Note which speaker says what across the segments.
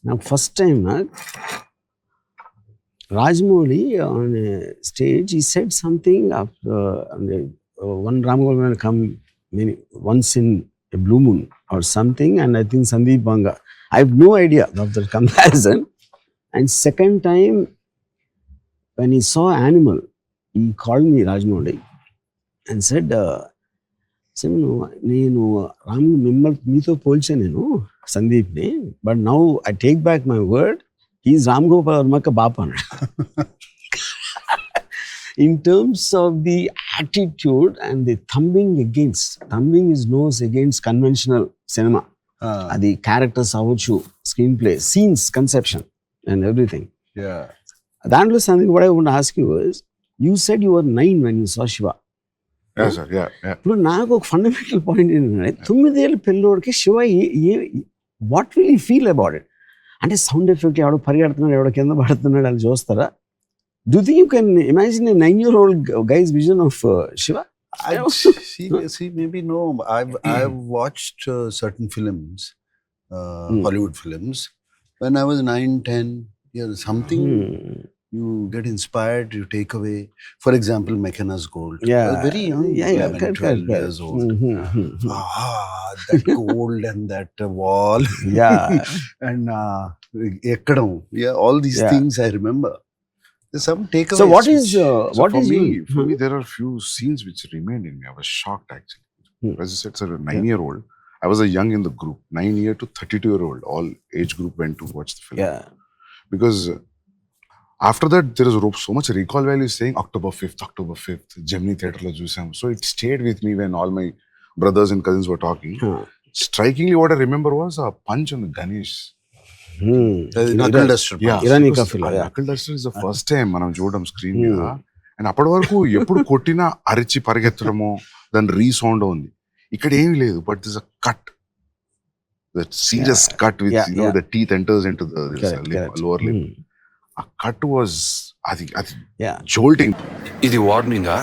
Speaker 1: Now first time Rajmouli on a stage, he said something after one Ramgopal will come once in a blue moon or something, and I think Sandeep Vanga. I have no idea of the comparison. And second time, when he saw Animal, he called me Rajmouli and said, నేను రామ్ మీతో పోల్చాను నేను సందీప్ని, but now I take back my word, he's Ram Gopal వర్మకి బాప అన్నాడు. In terms of the attitude and the thumbing his nose against conventional cinema, the characters avuchu, screenplay, scenes, conception and everything.
Speaker 2: Yeah.
Speaker 1: Danlo something what I want to ask you is, you said you were 9 when you saw Shiva.
Speaker 2: Yeah, sir. Yeah.
Speaker 1: ఇప్పుడు నాకు ఒక fundamental point ఏంటంటే 9 ఏళ్ళ పిల్లోడికి Shiva what will you feel about it? అంటే sound effect ఎవడో పరిగెడుతున్నాడు, ఎవడో కింద పడుతున్నాడు అని చూస్తారా? Do you think you can imagine a 9-year-old guy's vision of Shiva?
Speaker 2: See, maybe no. I've watched certain films, Hollywood films, when I was 9, 10 years. Something you get inspired, you take away. For example, McKenna's Gold.
Speaker 1: Yeah.
Speaker 2: I was very young, 11, 12 years old. That gold and that wall.
Speaker 1: Yeah.
Speaker 2: And Ekkadam. Yeah, all these things I remember. There's some takeaways.
Speaker 1: So what is
Speaker 3: for me, there are few scenes which remained in me. I was shocked actually. As you said, sir, a 9-year-old. I was a young in the group, 9-year to 32-year-old. All age group went to watch the film.
Speaker 1: Yeah.
Speaker 3: Because after that, there is so much recall value saying October 5th, Gemini Theatre lo chusam. So it stayed with me when all my brothers and cousins were talking. Strikingly, what I remember was a punch on the Ganesh.
Speaker 2: Knuckle duster.
Speaker 3: Yeah. Knuckle duster is the first time మనం చూడడం screen మీద. And అప్పటి వరకు ఎప్పుడు కొట్టినా అరిచి పరిగెత్తడమో దాని resound ఉంది. ఇక్కడ ఏమీ లేదు, but this a cut, that serious cut with the teeth enters into the lower lip. A cut was అది jolting.
Speaker 4: ఇది వార్నింగా?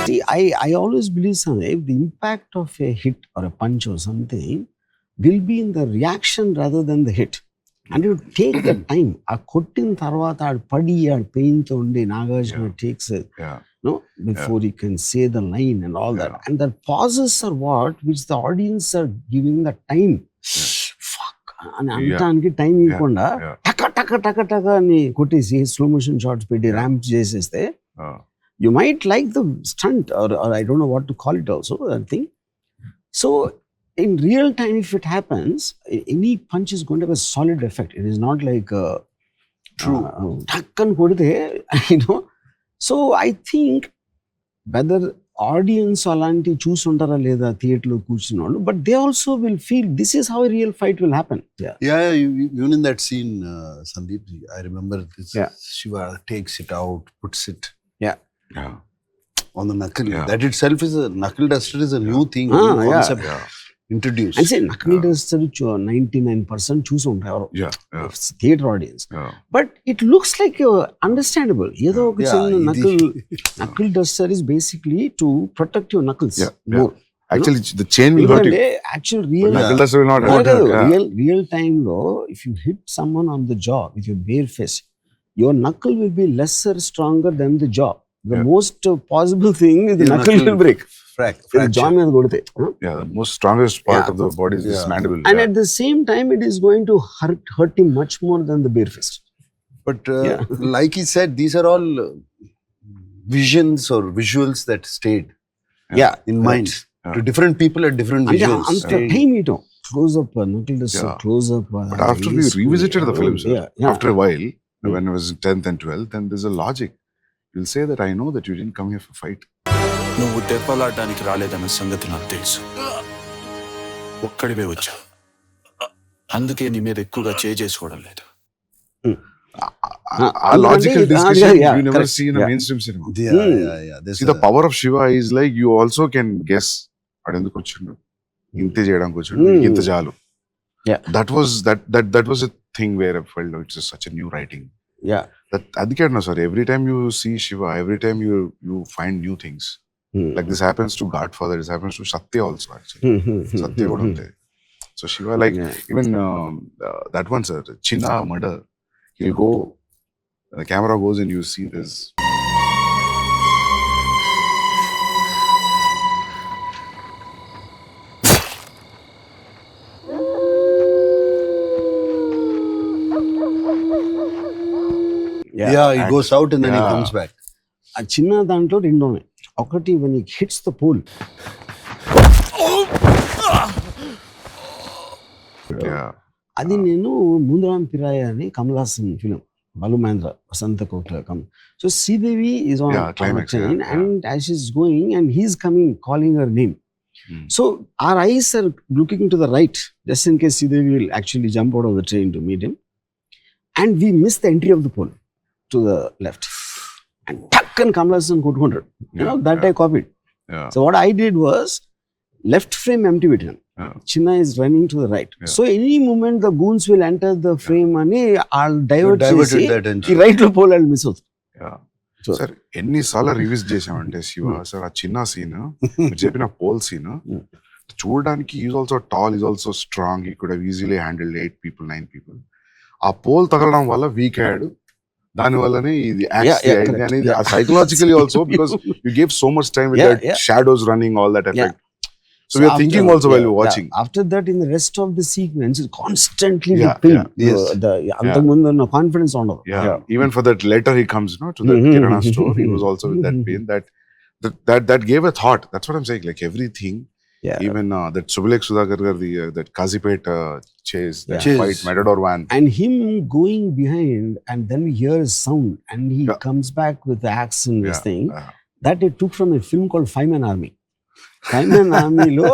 Speaker 1: See, I always believe, Sandeep, the impact of a hit or a punch or something will be in the reaction rather than the hit. And you take the time. ఆ కొట్టిన తర్వాత ఆడు పడి ఆడు పెయిన్తో ఉండి Nagarjuna takes it, before he can say the line and all that. And the pauses are what which the audience are giving the time. Fuck అని అంటానికి time ఇవ్వకుండా టక టక టక టక అని కొట్టేసి స్లో మోషన్ షాట్స్ పెట్టి ర్యాంప్ చేసేస్తే you might like the stunt or I don't know what to call it also, I think. So in real time, if it happens, any punch is going to have a solid effect. It is not like
Speaker 2: true.
Speaker 1: Takkan kodite, So I think whether audience alanti choosundara leda theatre lo కూర్చున్నోళ్ళు, but they also will feel this is how a real fight will happen.
Speaker 2: Even in that scene, Sandeep, I remember this. Shiva takes it out, puts it on the knuckle. That itself is a knuckle duster is a new thing, new concept introduced.
Speaker 1: And say knuckle duster 99% choose ఉంటారు theatre audience. But it looks like understandable. ఏదో ఒక చిన్న knuckle duster is basically to protect your knuckles more.
Speaker 3: Actually, the chain will hurt you.
Speaker 1: Actually, real
Speaker 3: knuckle duster will not hurt you.
Speaker 1: Real time though, if you hit someone on the jaw with your bare fist, your knuckle will be lesser stronger than the jaw. The most possible thing is the knuckle will break.
Speaker 2: Fracture.
Speaker 1: Jaw మీద కొడితే.
Speaker 3: The most strongest part of the body is this mandible.
Speaker 1: And at the same time, it is going to hurt him much more than the bare fist.
Speaker 2: But like he said, these are all visions or visuals that stayed in mind. To different people at different visuals.
Speaker 1: Anta time ito. Close up, knuckle duster, close up.
Speaker 3: But after we revisited the films, after a while, when I was in 10th and 12th, then there's a logic. You'll say that I know that you didn't come here for fight.
Speaker 4: నువ్వు దెబ్బలాడడానికి రాలేదన్న సంగతి నాకు తెలుసు. ఒక్కడివే వచ్చావు. అందుకే నీ మీద ఎక్కువగా చేసుకోవడం లేదు.
Speaker 3: A logical discussion you never see in a mainstream cinema. See, the power of Shiva is like you also can guess. అడెందుకు వచ్చిండు, ఇంతే చేయడానికి వచ్చిండు, ఇంత చాలు. That was a thing where I felt it's just such a new writing.
Speaker 1: Yeah.
Speaker 3: That adike anna sir, every time you see Shiva, every time you find new things. Like this happens to Godfather, this happens to Satya also actually. Satya kuda untadi. So Shiva, like even that one sir, Chinna murder, he'll go, the camera goes and you see this.
Speaker 2: Yeah, he goes out and then he
Speaker 3: Yeah.
Speaker 2: comes back.
Speaker 1: ఆ చిన్న దాంట్లో రెండు ఉన్నాయి. ఒకటి when he hits the pole.
Speaker 3: Yeah.
Speaker 1: అది నేను ముందరాం పిరాయ అని Kamal Haasan film, Balu Mahindra, Vasantha Kokila come. So Sridevi is on
Speaker 3: climax,
Speaker 1: train
Speaker 3: yeah.
Speaker 1: and as she's going and he's coming calling her name. So our eyes are looking to the right just in case Sridevi will actually jump out of the train to meet him. And we miss the entry of the pole to the left. And tuck and Kamal Hassan కొట్టుకుంటాడు. That I copied.
Speaker 3: Yeah.
Speaker 1: So what I did was left frame empty పెట్టాను. Chinna is running to the right. So any moment the goons will enter the frame అని I'll divert చేసి ఈ right లో pole I'll miss అవుతుంది.
Speaker 3: Sir ఎన్నిసార్లు reviews చేసామంటే Shiva sir ఆ చిన్న సీన్ మీరు చెప్పిన పోల్ సీన్ చూడడానికి is also tall, is also strong, he could easily handle 8 people 9 people. ఆ పోల్ తగలడం వల్ల వీక్ అయ్యాడు, దాని వల్లనే ఇది అనేది psychologically also because you give so much time with that shadows running all that effect. So we are thinking also while you're watching.
Speaker 1: After that, in the rest of the sequence, it's constantly build the confidence on it.
Speaker 3: Even for that letter he comes, to the Kirana store, he was also with that pain. That gave a thought. That's what I'm saying. Like everything, even that Subulek Sudhakar that Kazipet chase, that fight, Matador van,
Speaker 1: and him going behind, and then we hear a sound, and he comes back with the axe and this thing that I took from a film called Five-Man Army. Five-Man Armyలో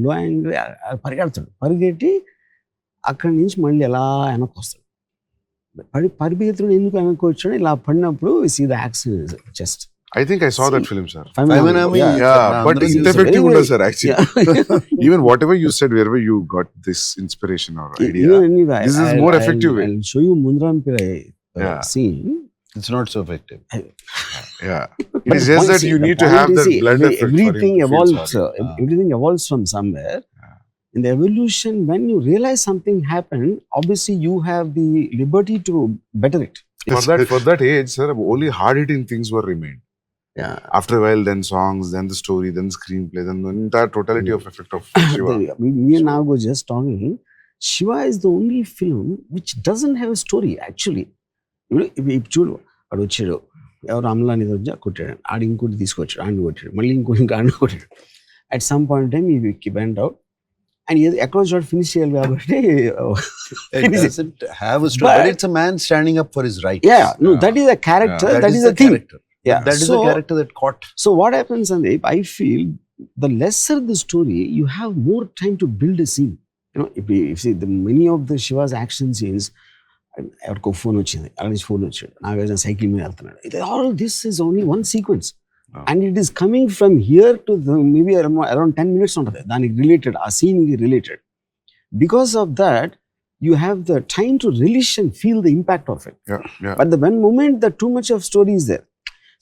Speaker 1: low angle పరిగెడతాడు, పరిగెట్టి అక్కడి నుంచి మళ్ళీ ఎలా వెనక్కి వస్తాడు. పరిగెత్తుడు ఎందుకు వెనక్కి వచ్చాడు, ఇలా పడినప్పుడు see the accident chest.
Speaker 3: I think I saw that film, sir.
Speaker 2: Five-Man Army,
Speaker 3: but it's effective, sir. Actually, even whatever you said, wherever you got this inspiration or idea, this is more effective way.
Speaker 1: I'll show you Mundaram Pirai scene.
Speaker 2: It's not so effective.
Speaker 3: It is just that you need to have that blood effect.
Speaker 1: Everything evolves. Everything evolves from somewhere. In the evolution, when you realize something happened, obviously you have the liberty to better it.
Speaker 3: For that age, sir, only hard-hitting things were remained. After a while, then songs, then the story, then the screenplay, then the entire totality of effect of Shiva.
Speaker 1: Me and Nago just talking. Shiva is the only film which doesn't have a story actually. చూడు వాడు వచ్చాడు, ఎవరు అమలాని వచ్చి కొట్టాడు, ఆడు ఇంకోటి తీసుకొచ్చాడు, ఆడిని కొట్టాడు, మళ్ళీ ఇంకోటి ఆడిని కొట్టాడు. అట్ సమ్ పాయింట్ టైమ్ ఈ వెంట్ అవుట్ అండ్ ఎక్కడో చోట ఫినిష్ చేయాలి కాబట్టి
Speaker 2: it doesn't have a story, but it's a man standing up for his right.
Speaker 1: That is a character, that is a thing.
Speaker 2: That is the character that caught.
Speaker 1: So what happens, Sandeep, I feel the lesser the story, you have more time to build a scene. If you see many of the Shiva's action scenes, ఎవరికో phone వచ్చింది, అక్కడ నుంచి phone వచ్చాడు, Nagarjuna cycle మీద వెళ్తున్నాడు, all this is only one sequence and it is coming from here to maybe around 10 minutes ఉంటుంది దానికి related, ఆ సీన్కి related. Because of that you have the time to release and feel the impact of it. But the one moment the too much of story is there.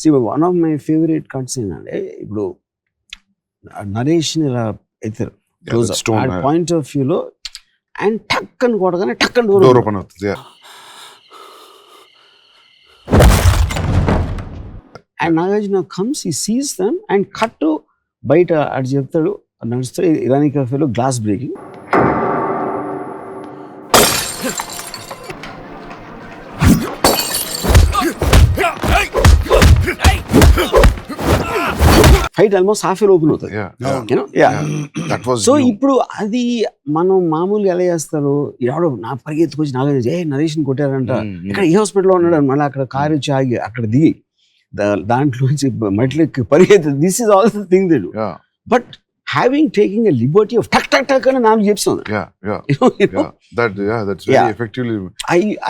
Speaker 1: See, one of my favorite cuts ఏంటంటే ఇప్పుడు నరేష్ని ఇలా ఎత్తారు point of వ్యూలో and టక్ అని కొడగానే టక్ అని డోర్ ఓపెన్ అవుతుంది. And Nagarjuna comes, he sees them and cut బయట అటు చెప్తాడు, నడుస్తాడు, ఇరానీ కఫేలో glass breaking. Fight almost half open అవుతుంది. సో ఇప్పుడు అది మనం మామూలుగా ఎలా చేస్తారు, ఎవడో నా పరిగెత్తుకొచ్చి నరేష్ని కొట్టారంట, ఇక్కడ ఈ హాస్పిటల్లో ఉన్నాడు, మళ్ళీ అక్కడ కారు వచ్చి ఆగి అక్కడ దిగి దాంట్లోంచి మట్లకి పరిగెత్తు. This is all the thing they do. But having taken a liberty of tuck tuck tuck and naam jepsona.
Speaker 3: That's very effectively.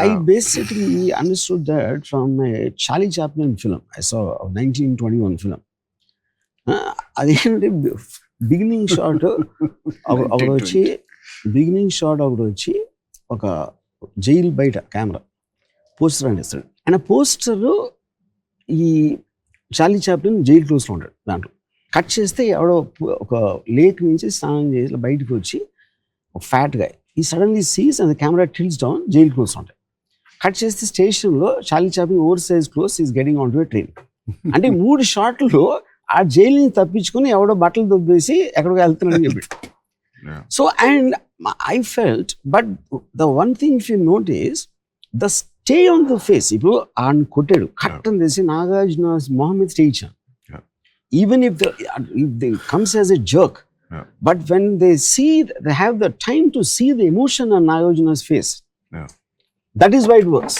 Speaker 1: I basically understood that from a Charlie Chaplin film. I saw a 1921 film. అదేంటంటే beginning shot hour వచ్చి beginning shot ఒకటి వచ్చి ఒక jail బయట camera poster అని ఇస్తాడు. ఆయన poster ఈ చార్లీ చాప్లిన్ జైలు క్లోజ్లో ఉంటాడు. దాంట్లో కట్ చేస్తే ఎవడో ఒక లేక్ నుంచి స్నానం చేసి బయటకు వచ్చి ఒక ఫ్యాట్ గా ఈ suddenly sees and camera tilts down, జైలు క్లోజ్ ఉంటాయి. కట్ చేస్తే స్టేషన్లో Charlie Chaplin over size close is getting on to a train. అంటే 3 షాట్లు ఆ జైలు నుంచి తప్పించుకుని ఎవడో బట్టలు దొబ్బేసి ఎక్కడికి వెళ్తున్నాడని చెప్పి. So and I felt, but the one thing if you notice the stay on the face. ఇప్పుడు ఆయన కొట్టాడు, కట్ అని తెలిసి నాగార్జున మొహం మీద స్టే ఇచ్చాను. Even if they comes as a jerk, but when they have the time to see the emotion on Nagarjuna's face. That is why it works.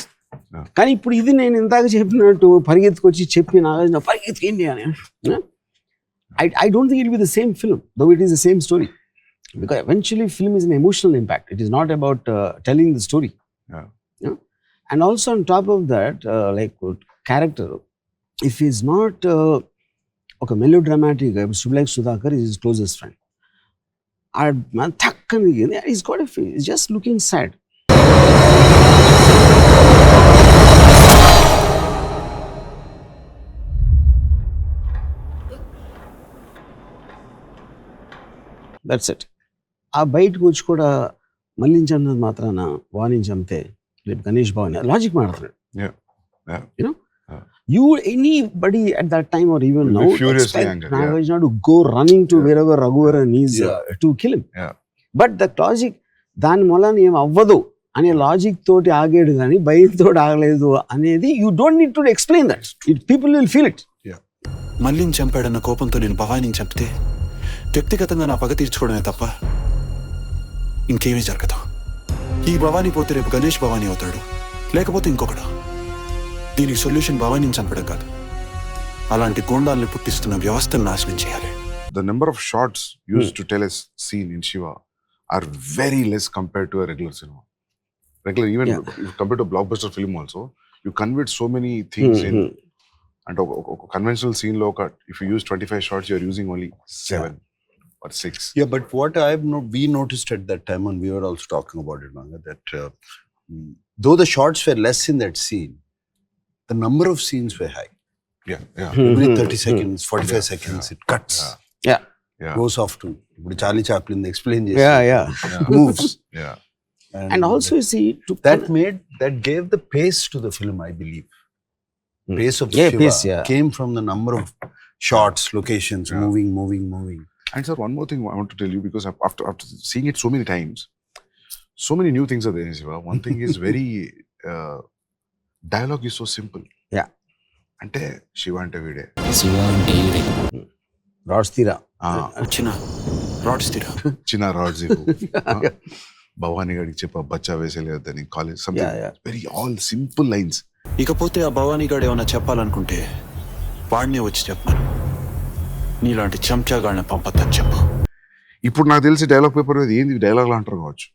Speaker 1: కానీ ఇప్పుడు ఇది నేను ఇందాక చెప్పినట్టు పరిగెత్తుకొచ్చి చెప్పి నాగార్జున పరిగెత్తుకేంటి అని, I don't think it will be the same film, though it is the same story. Because eventually film is an emotional impact. It is not about telling the story. And also on top of that, like character, if he's not ఒక melodramatic, సుబ్లైక్ Sudhakar is his closest friend. ఆ మన థక్కని is got a feel, is just looking sad. That's it. ఆ బయటకు వచ్చి కూడా మళ్ళీ చంపినది మాత్రాన వాణిని చంపితే రేపు గణేష్ బాబుని లాజిక్ మాట్లాడుతున్నాడు. You know anybody at that time or even now expect Nagarjuna to go running to wherever Raghuvaran is to kill him. But the logic దాని మూలాన్ని ఏం అవ్వదు అనే లాజిక్ తోటి ఆగాడు కానీ భయంతో ఆగలేదు అనేది you don't need to explain that. People will feel it.
Speaker 4: మళ్ళీ చంపాడన్న కోపంతో నేను భవానీని చంపితే వ్యక్తిగతంగా నా పగ తీర్చుకోవడమే తప్ప ఇంకేమీ జరగదు. ఈ భవానీ పోతే రేపు గణేష్ భవానీ అవుతాడు, లేకపోతే ఇంకొకడు. దీనికి సొల్యూషన్ భవానీని చంపడం కాదు, అలాంటి గోండాల్ని పుట్టిస్తున్న వ్యవస్థను నాశనం చేయాలి.
Speaker 3: The number of shots used to tell a scene in Shiva are very less compared to a regular cinema. Even compared to a blockbuster film also, you convert so many things in. And a conventional scene lo if you use 25 shots, you are using only 7 or 6.
Speaker 2: Yeah, but what we noticed at that time, and we were also talking about it, Vanga, that though the shots were less in that scene, the number of scenes were high. Every 30 seconds, 45 seconds, it cuts. Goes off to Charlie Chaplin explain moves. And
Speaker 1: also you see
Speaker 2: that gave the pace to the film, I believe. Pace of Shiva came from the number of shots, locations, moving.
Speaker 3: And sir, one more thing I want to tell you, because after seeing it so many times, so many new things are there in Shiva. One thing is very dialogue is so simple. అంటే శివ అంటే వీడే,
Speaker 1: rods తీరా
Speaker 3: చిన్న rods Bhavani గడికి చెప్ప బచ్చా వేసేలేదని college, very all simple lines.
Speaker 4: ఇకపోతే ఆ భవానీ గాడు ఏమన్నా చెప్పాలనుకుంటే వాడినే వచ్చి చెప్పాను, నీలాంటి చెంచాగాడిని పంపొద్దని చెప్పు.
Speaker 3: ఇప్పుడు నాకు తెలిసి డైలాగ్ పేపర్ మీద ఏంది డైలాగ్ అంటారు కావచ్చు.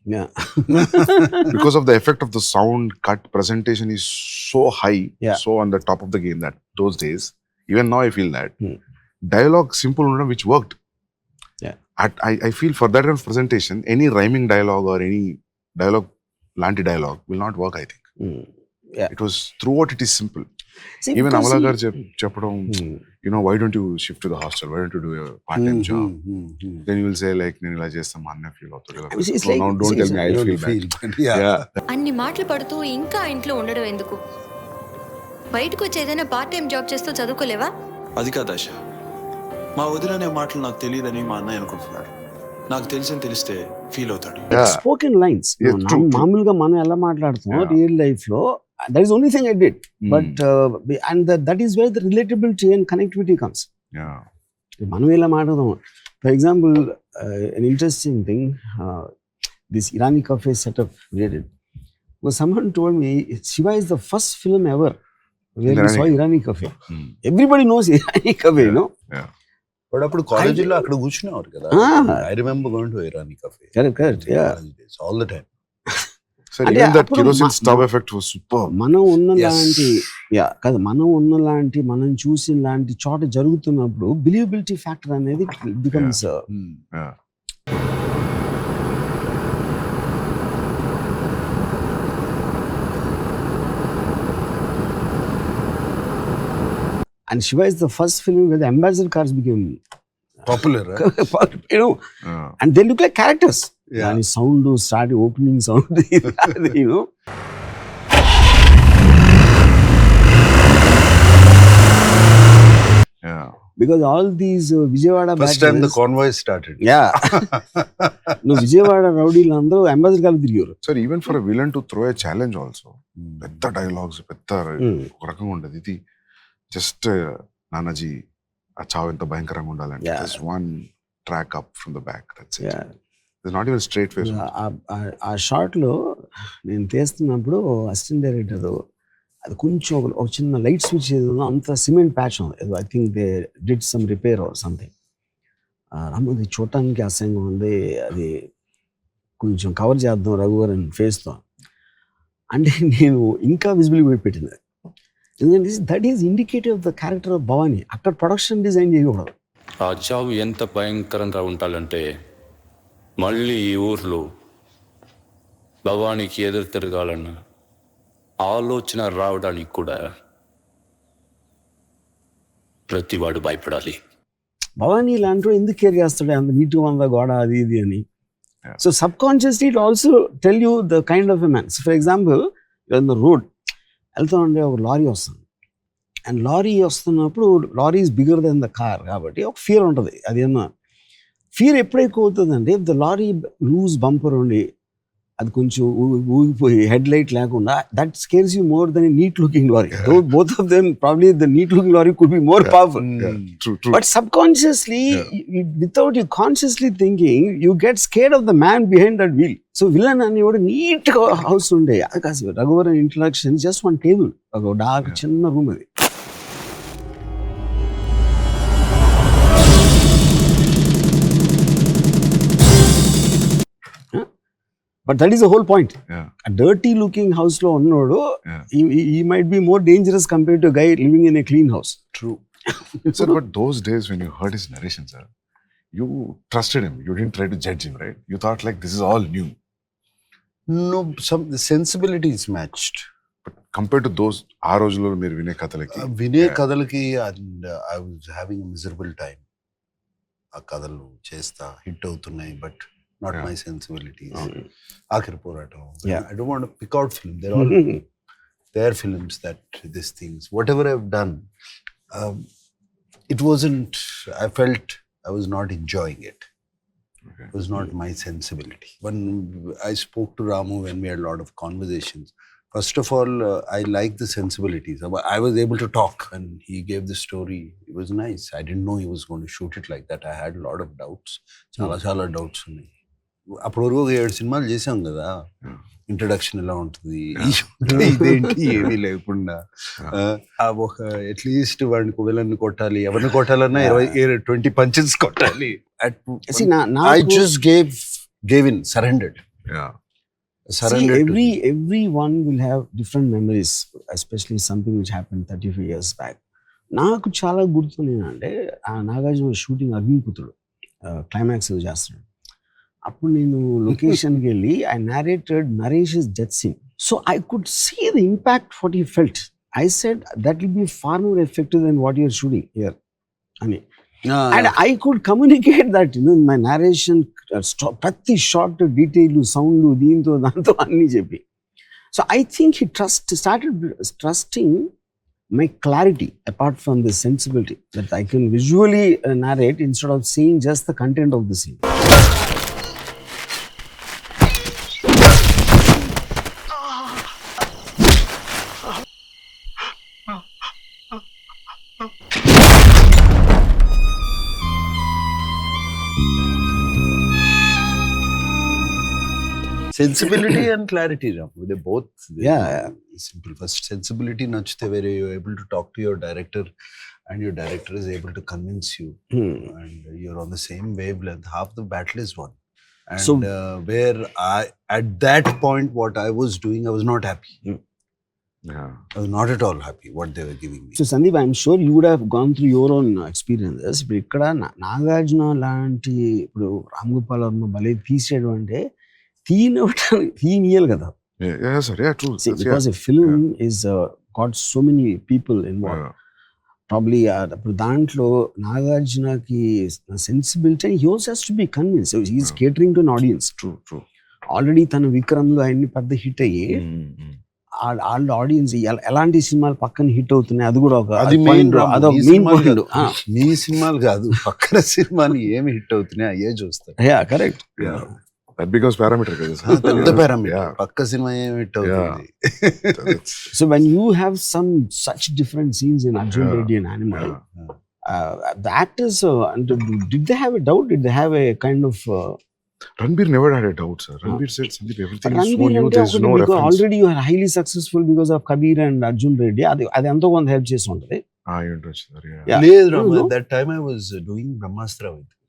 Speaker 3: Because of the effect of the sound cut, presentation is so high, so on the top of the game that those days, even now I feel that dialogue simple undam which worked. I feel for that kind of presentation, any rhyming dialogue or any dialogue lanti dialogue will not work, I think. It was throughout it is simple. See, even Amala gar cheppadam, you know, why don't you shift to the hostel, why don't you do a part-time job? Then you will say like nenu ila chestam anna feel avutadu. So now don't tell me I feel bad.
Speaker 5: అన్ని మాటలు పడుతూ ఇంకా ఇంట్లో ఉండడం ఎందుకు? బయటకు వచ్చి ఏదైనా పార్ట్ టైం జాబ్ చేస్తూ చదువుకోలేవా?
Speaker 4: అది కాదు ఆశ, మా వదిలనే మాటలు నాకు తెలియదని మా అన్నయ్య అనుకుంటున్నాడు. నాకు తెలిస్తే ఫీల్ అవుతాడు.
Speaker 1: స్పోకెన్ లైన్స్ మామూలుగా మనం ఎలా మాట్లాడుతాం రియల్ లైఫ్ లో, that is only thing I did. But and that is where the relatability and connectivity comes. మనం ఎలా మాట్లాడదాం. For example, an interesting thing, this Irani cafe setup we did, was someone told me Shiva is the first film ever where we saw Irani cafe. Everybody knows Irani cafe, you know.
Speaker 2: But అప్పుడు కాలేజీలో అక్కడ కూర్చునేవారు కదా. I remember going to Irani cafe.
Speaker 1: Correct.
Speaker 2: All the time.
Speaker 3: So even that kerosene stove effect was super.
Speaker 1: మనం ఉన్న లాంటి మనం చూసిన లాంటి చోట జరుగుతున్నప్పుడు బిలీవబిలిటీ ఫ్యాక్టర్ అనేది becomes And Shiva is the first film where the ambassador cars became
Speaker 2: Popular, right?
Speaker 1: and they look like characters.
Speaker 2: Yeah.
Speaker 1: And sound started opening sound,
Speaker 3: Yeah.
Speaker 1: because all these Vijayawada
Speaker 2: First time the
Speaker 1: battles-
Speaker 2: convoy started.
Speaker 1: Yeah. No, Vijayawada రౌడీలు అందరూ ambassador కాలు తిరిగారు.
Speaker 3: Sir, even for a villain to throw a challenge also, పెద్ద dialogues పెద్ద ఒక రకంగా ఉండదు. ఇది జస్ట్ నానాజీ ఆ చావు ఎంత భయంకరంగా ఉండాలంటే just one track up from the back, that's it. It's not even straight face.
Speaker 1: ఆ షాట్ లో నేను తీస్తున్నప్పుడు అసిస్టెంట్ డైరెక్టర్ అది కొంచెం ఒక చిన్న లైట్ స్విచ్ ఏదో అంత సిమెంట్ ప్యాచ్ ఉంది, I think they did some repair or something. అది చూడటానికి అసహ్యంగా ఉంది, అది కొంచెం కవర్ చేద్దాం రఘువరన్ ఫేస్తో అంటే నేను ఇంకా విజిబిలిటీ పెట్టింది. ఎందుకంటే that is indicative of the character of Bhavani. అక్కడ ప్రొడక్షన్ డిజైన్ చేయకూడదు.
Speaker 6: ఆ చావు ఎంత భయంకరంగా ఉండాలంటే మళ్ళీ ఈ ఊర్లో భవానీకి ఎదురు తిరగాలన్న ఆలోచన రావడానికి కూడా ప్రతివాడు భయపడాలి.
Speaker 1: భవానీ లాంటి ఎందుకు కేర్ చేస్తాడు అంత నీట్గా ఉందా గోడ అది ఇది అని. So subconsciously it also tell you the kind of a man. For example in the road వెళ్తా ఉండే ఒక లారీ వస్తుంది, అండ్ లారీ వస్తున్నప్పుడు lorry is bigger than the car కాబట్టి ఒక ఫియర్ ఉంటుంది. అదేమన్నా ఫియర్ ఎప్పుడు ఎక్కువ అవుతుందంటే if the lorry loose bumper ఉండి అది కొంచెం ఊగిపోయి హెడ్ లైట్ లేకుండా, that scares you more than neat looking lorry. Both of them probably the neat looking lorry could be more powerful. But subconsciously, without you consciously thinking, you get scared of the man behind that wheel. So villain అనేవాడు neat house ఉండే, అది కాదు Raghuvaran introduction just one table, ఒక dark చిన్న room అది. But that is the whole point.
Speaker 3: Yeah.
Speaker 1: A dirty looking house లో ఉన్నోడు
Speaker 3: Yeah.
Speaker 1: he might be more dangerous compared to a guy living in a clean house.
Speaker 2: True.
Speaker 3: Sir, but those days when you heard his narration, sir, you trusted him. You didn't try to judge him, right? You thought like this is all new.
Speaker 2: No, the sensibility is matched.
Speaker 3: But compared to those ఆ రోజుల్లో మీరు వినే కథలకి
Speaker 2: వినే కథలకి, and I was having a miserable time. ఆ కథలు చేస్తా hit అవుతున్నాయి, but not my sensibilities. ఆఖరి పోరాటం. I don't want to pick out film. They're all their films that these things, whatever I've done, it wasn't, I felt I was not enjoying it.
Speaker 3: Okay.
Speaker 2: It was not my sensibility. When I spoke to Ramu, when we had a lot of conversations, first of all, I liked the sensibilities. I was able to talk and he gave the story. It was nice. I didn't know he was going to shoot it like that. I had a lot of doubts. చాలా doubts ఉన్నాయి. అప్పుడు వరకు 7 సినిమాలు చేసాం కదా, introduction ఎలా ఉంటుంది, ఇదేంటి ఏమీ లేకుండా ఒక అట్లీస్ట్ వాడిని విలన్ని కొట్టాలి, ఎవరిని కొట్టాలన్నా 20 పంచెస్ కొట్టాలి. I just gave in, surrendered.
Speaker 3: Yeah.
Speaker 1: Everyone will have different memories, especially something which happened 35 years back. నాకు చాలా గుర్తుంది అంటే నాగార్జున షూటింగ్ అగ్నిపుత్రుడు క్లైమాక్స్ చేస్తున్నాడు. అప్పుడు నేను లొకేషన్కి వెళ్ళి I narrated Naresh's death scene. So I could see the impact what he felt. I said that will be far more effective than what you're shooting here. And I could communicate that, in my narration, ప్రతి short detail sound దీంతో దాంతో అన్నీ చెప్పి. So I think he started trusting my clarity apart from the sensibility, that I can visually narrate instead of seeing just the content of the scene.
Speaker 2: Sensibility and clarity, they both simple. First, sensibility nachte where you're able to talk to your director and your director is able to convince you and you're on the same wavelength. Half the battle is won. And
Speaker 1: So
Speaker 2: where at that point what I was doing, I was not happy.
Speaker 3: Yeah.
Speaker 2: I was not at all happy what they were giving me.
Speaker 1: So Sandeep, I'm sure you would have gone through your own experiences. ఇప్పుడు ఇక్కడ నాగార్జున లాంటి ఇప్పుడు రామ్ గోపాల్ వర్మ భలే తీసాడు అంటే తీయనియాలి కదా.
Speaker 3: Yeah, sir. Yeah, true.
Speaker 1: See, because a film is got so many people involved. Probably ఇప్పుడు దాంట్లో నాగార్జునకి sensibility he also has to be convince he's catering to an audience.
Speaker 3: True.
Speaker 1: Already తన విక్రమ్లో అన్ని పెద్ద హిట్ అయ్యి వాళ్ళ ఆడియన్స్ ఎలాంటి సినిమాలు పక్కన హిట్ అవుతున్నాయి అది కూడా ఒక
Speaker 2: అది
Speaker 1: అదొక మెయిన్ పాయింట్.
Speaker 2: మీ సినిమాలు కాదు, పక్కన సినిమాలు ఏమి హిట్ అవుతున్నాయి అయ్యే చూస్తారు.
Speaker 1: కరెక్ట్.
Speaker 3: That becomes parameter కదా సార్.
Speaker 2: పెద్ద పారామీటర్, పక్క సినిమా ఏమి హిట్ అవుతుంది.
Speaker 1: So when you have some such different scenes in Arjun Reddy and Animal, the actors, did they have a doubt? Did they have a kind of...
Speaker 3: Ranbir never had a doubt, sir. Ranbir said, Sandeep, everything is so
Speaker 1: Ranbir
Speaker 3: new, there's no
Speaker 1: because
Speaker 3: reference.
Speaker 1: already you are highly successful because of Kabir and Arjun Reddy. అది ఎంతో కొంత help చేసి ఉంటుంది.
Speaker 3: Interesting, sir.
Speaker 1: Yeah.
Speaker 2: లేదు
Speaker 1: No,
Speaker 2: Rama,
Speaker 1: no.
Speaker 2: that time I was doing Brahmastra with him.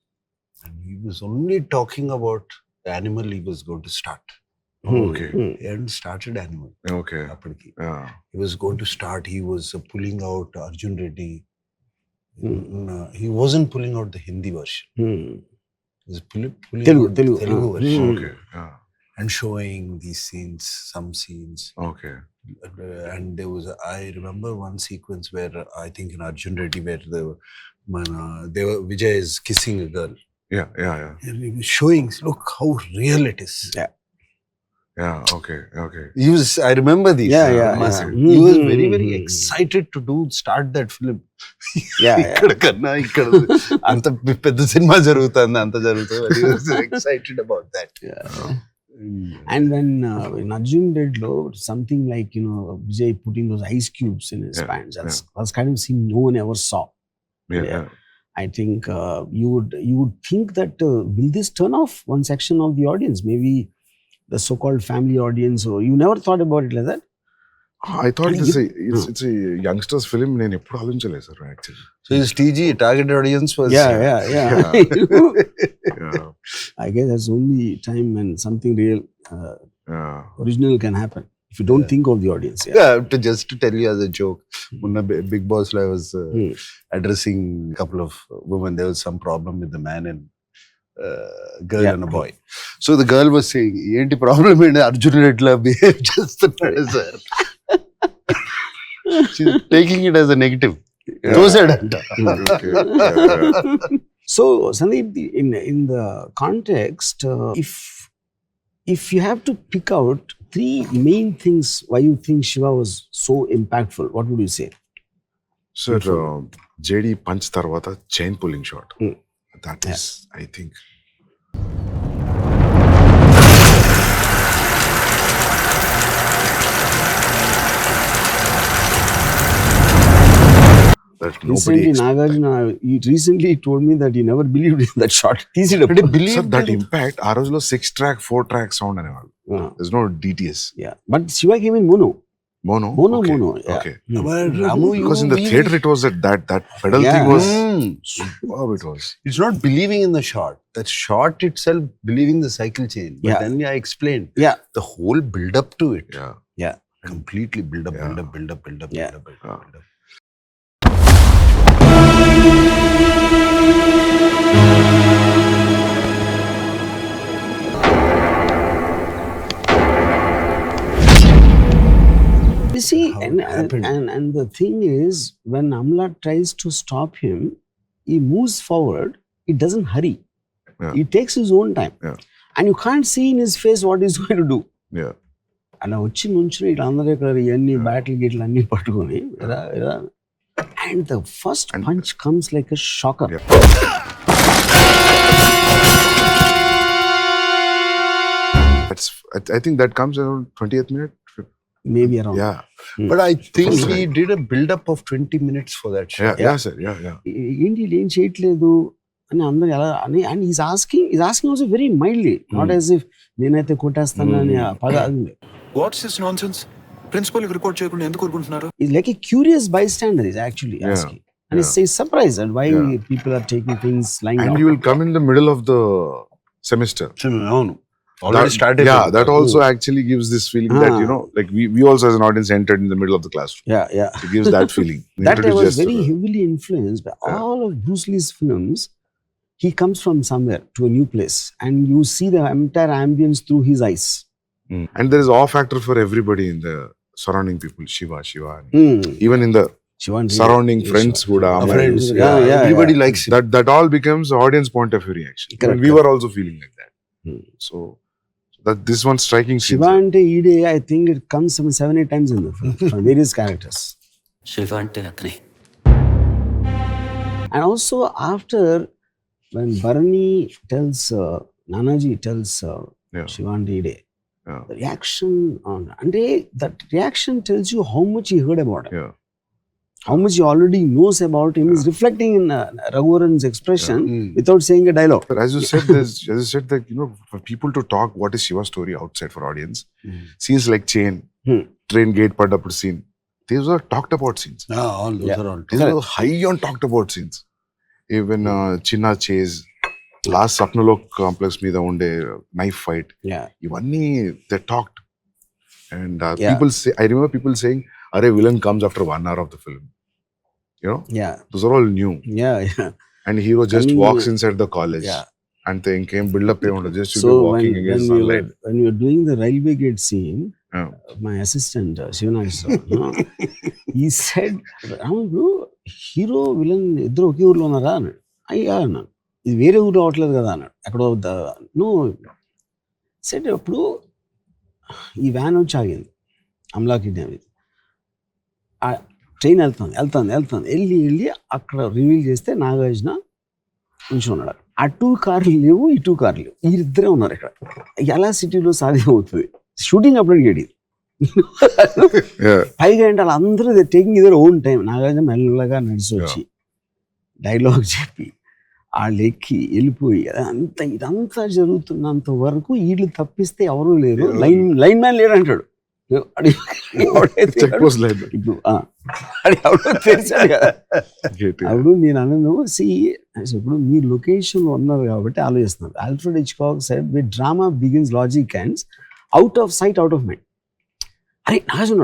Speaker 2: And he was only talking about the Animal he was going to start.
Speaker 3: Okay.
Speaker 2: He hadn't started Animal.
Speaker 3: Okay.
Speaker 2: అప్పటికి.
Speaker 3: Yeah.
Speaker 2: He was going to start, he was pulling out Arjun Reddy. He wasn't pulling out the Hindi version. He was pulling
Speaker 1: Telugu,
Speaker 2: out the Telugu version.
Speaker 3: Okay. Yeah.
Speaker 2: And showing these scenes, some scenes.
Speaker 3: Okay.
Speaker 2: And there was, I remember one sequence where I think in Arjun Reddy where Vijay is kissing a girl.
Speaker 3: Yeah.
Speaker 2: And he was showing, look how real it is.
Speaker 3: Yeah. Okay.
Speaker 2: He was, I remember these.
Speaker 1: Yeah.
Speaker 2: He was very, very excited to start that film. ఇక్కడ కన్నా ఇక్కడ అంత పెద్ద cinema జరుగుతుంది, అంత జరుగుతుంది. He was excited about that.
Speaker 1: And when in Arjun Reddy, something like, Vijay putting those ice cubes in his pants, that's kind of scene no one ever saw.
Speaker 3: Yeah.
Speaker 1: I think you would think that will this turn off one section of the audience, maybe the so-called family audience, or you never thought about it like that?
Speaker 3: I thought it's a youngsters film. నేను ఎప్పుడు ఆలోచించలేదు sir actually.
Speaker 2: So his TG, target audience was...
Speaker 1: Yeah. I guess that's the only time when something real, original can happen. If you don't think of the audience.
Speaker 2: Just to tell you as a joke, Munna Big Boss I was addressing a couple of women. There was some problem with the man and girl and a boy. So the girl was saying, "Enti problem enti Arjun Reddy la behave chestunnadu sir." She's taking it as a negative. Thosedanta.
Speaker 1: So Sandeep, in the context, if you have to pick out 3 main things why you think Shiva was so impactful, what would you say?
Speaker 3: Sir, JD punch తర్వాత chain pulling shot. That is, I think. That
Speaker 1: Recently, Nagarjuna, he recently told me that he never believed in that shot.
Speaker 3: Sir, that impact, ఆ రోజులో 6-track, 4-track sound అనేవాళ్ళు. There's no DTS.
Speaker 1: Yeah, but Shiva came in mono.
Speaker 3: Mono.
Speaker 1: Yeah.
Speaker 3: Okay.
Speaker 2: Ramu,
Speaker 3: Because in the theater it was that pedal thing was superb. It was.
Speaker 2: It's not believing in the shot. That shot itself, believing the cycle chain. But then I explained.
Speaker 1: Yeah.
Speaker 2: The whole build up to it.
Speaker 1: Yeah.
Speaker 2: Completely build up.
Speaker 1: You see, and the thing is, when Amla tries to stop him, he moves forward. He doesn't hurry. He takes his own time. And you can't see in his face what he's going to do.
Speaker 3: Yeah.
Speaker 1: అలా వచ్చి నుంచుని ఇట్లా అందరూ ఇక్కడ ఇవన్నీ battle గీట్లు అన్ని పట్టుకొని and the first punch comes like a shocker.
Speaker 3: I think that comes around 20th minute.
Speaker 1: Maybe around.
Speaker 3: Yeah.
Speaker 2: But I think he did a build up of 20 minutes for that shot.
Speaker 3: Yeah, sir. Yeah.
Speaker 1: ఏంటి ఏం చేయట్లేదు అని అందరూ ఎలా అని and is asking also very mildly, not as if నేనైతే కొట్టేస్తాను అని పద.
Speaker 4: What's this nonsense? Principal report చేయకుండా ఎందుకు ఊరుకుంటున్నారు?
Speaker 1: Is like a curious bystander is actually asking. And he's surprised at why people are taking things lying down.
Speaker 3: And you will come in the middle of the semester.
Speaker 2: Already started.
Speaker 3: Yeah, that also actually gives this feeling that, like we also as an audience entered in the middle of the classroom.
Speaker 1: Yeah.
Speaker 3: It gives that feeling.
Speaker 1: That I was very heavily influenced by all of Bruce Lee's films. He comes from somewhere to a new place and you see the entire ambience through his eyes.
Speaker 3: And there is awe factor for everybody in the surrounding people. Shiva. Even in the surrounding friends kuda
Speaker 2: Friends,
Speaker 1: Yeah, yeah,
Speaker 2: everybody likes him.
Speaker 3: that all becomes audience point of view reaction.
Speaker 1: Correct,
Speaker 3: We were also feeling like that. So that this one striking scene.
Speaker 1: Shiva అంటే ఈడే, I think it comes some 7-8 times in the film from various characters.
Speaker 7: Shiva అంటే అతనే.
Speaker 1: And also after when Bharani tells Nanaji tells
Speaker 3: Yeah.
Speaker 1: Shiva and Ide,
Speaker 3: Yeah.
Speaker 1: the reaction on, and that reaction tells you how much he heard about him.
Speaker 3: Yeah.
Speaker 1: How much he already knows about him is reflecting in Raghuvaran's expression without saying a dialogue.
Speaker 3: But as you said that, you know, for people to talk what is Shiva's story outside for audience, scenes like Chain, train gate padappudu scene, these were talked about scenes.
Speaker 2: All those are all.
Speaker 3: These were high on talked about scenes. Even Chinna chase, last Sapnalok complex మీద ఉండే knife fight,
Speaker 1: Yeah.
Speaker 3: ఇవన్నీ they talked. And
Speaker 1: Yeah.
Speaker 3: people say, I remember people saying, "Arey, villain comes after 1 hour of the film." You know,
Speaker 1: Yeah.
Speaker 3: those are all new.
Speaker 1: Yeah. Yeah.
Speaker 3: And hero just
Speaker 1: And,
Speaker 3: walks inside the college.
Speaker 1: Yeah.
Speaker 3: And they came build up just to
Speaker 1: So
Speaker 3: be walking against sunlight.
Speaker 1: when you're doing the railway gate scene,
Speaker 3: Yeah.
Speaker 1: my assistant Shivanagara, he said, "Ramu, hero villain ఇద్దరు ఒకే ఊర్లో ఉన్నారా అన్నాడు. అయ్యా అన్నాడు, ఇది వేరే ఊరు రావట్లేదు కదా అన్నాడు. ఎక్కడో నో సెట్. అప్పుడు ఈ వ్యాన్ వచ్చి ఆగింది, అమలాకి డ్యామ్. ఆ ట్రైన్ వెళ్తుంది వెళ్ళి అక్కడ రివీల్ చేస్తే నాగార్జున ఉంచి ఉన్నాడు. అటు కార్లు లేవు, ఇటు కార్లు లేవు, వీరిద్దరే ఉన్నారు ఇక్కడ. ఎలా సిటీలో సాధ్యం అవుతుంది? షూటింగ్ అప్పుడు అడిగాడు.
Speaker 3: Yeah.
Speaker 1: పైగా ఏంటి వాళ్ళందరూ taking either own time. Nagarjuna మెల్లగా నడిచి వచ్చి డైలాగ్ చెప్పి వాళ్ళు ఎక్కి వెళ్ళిపోయి ఇదంతా జరుగుతున్నంత వరకు వీళ్ళు తప్పిస్తే ఎవరూ లేరు, లైన్ మ్యాన్ లేరు అంటాడు.
Speaker 3: Check post line.
Speaker 1: ఇప్పుడు ఎవడో తెలిసాడు కదా. అప్పుడు నేను అన్నాను, ఇప్పుడు మీ లొకేషన్ ఉన్నారు కాబట్టి ఆలోచిస్తున్నారు. Alfred Hitchcock said with drama begins logic ends out of sight out of mind. అరే నాగార్జున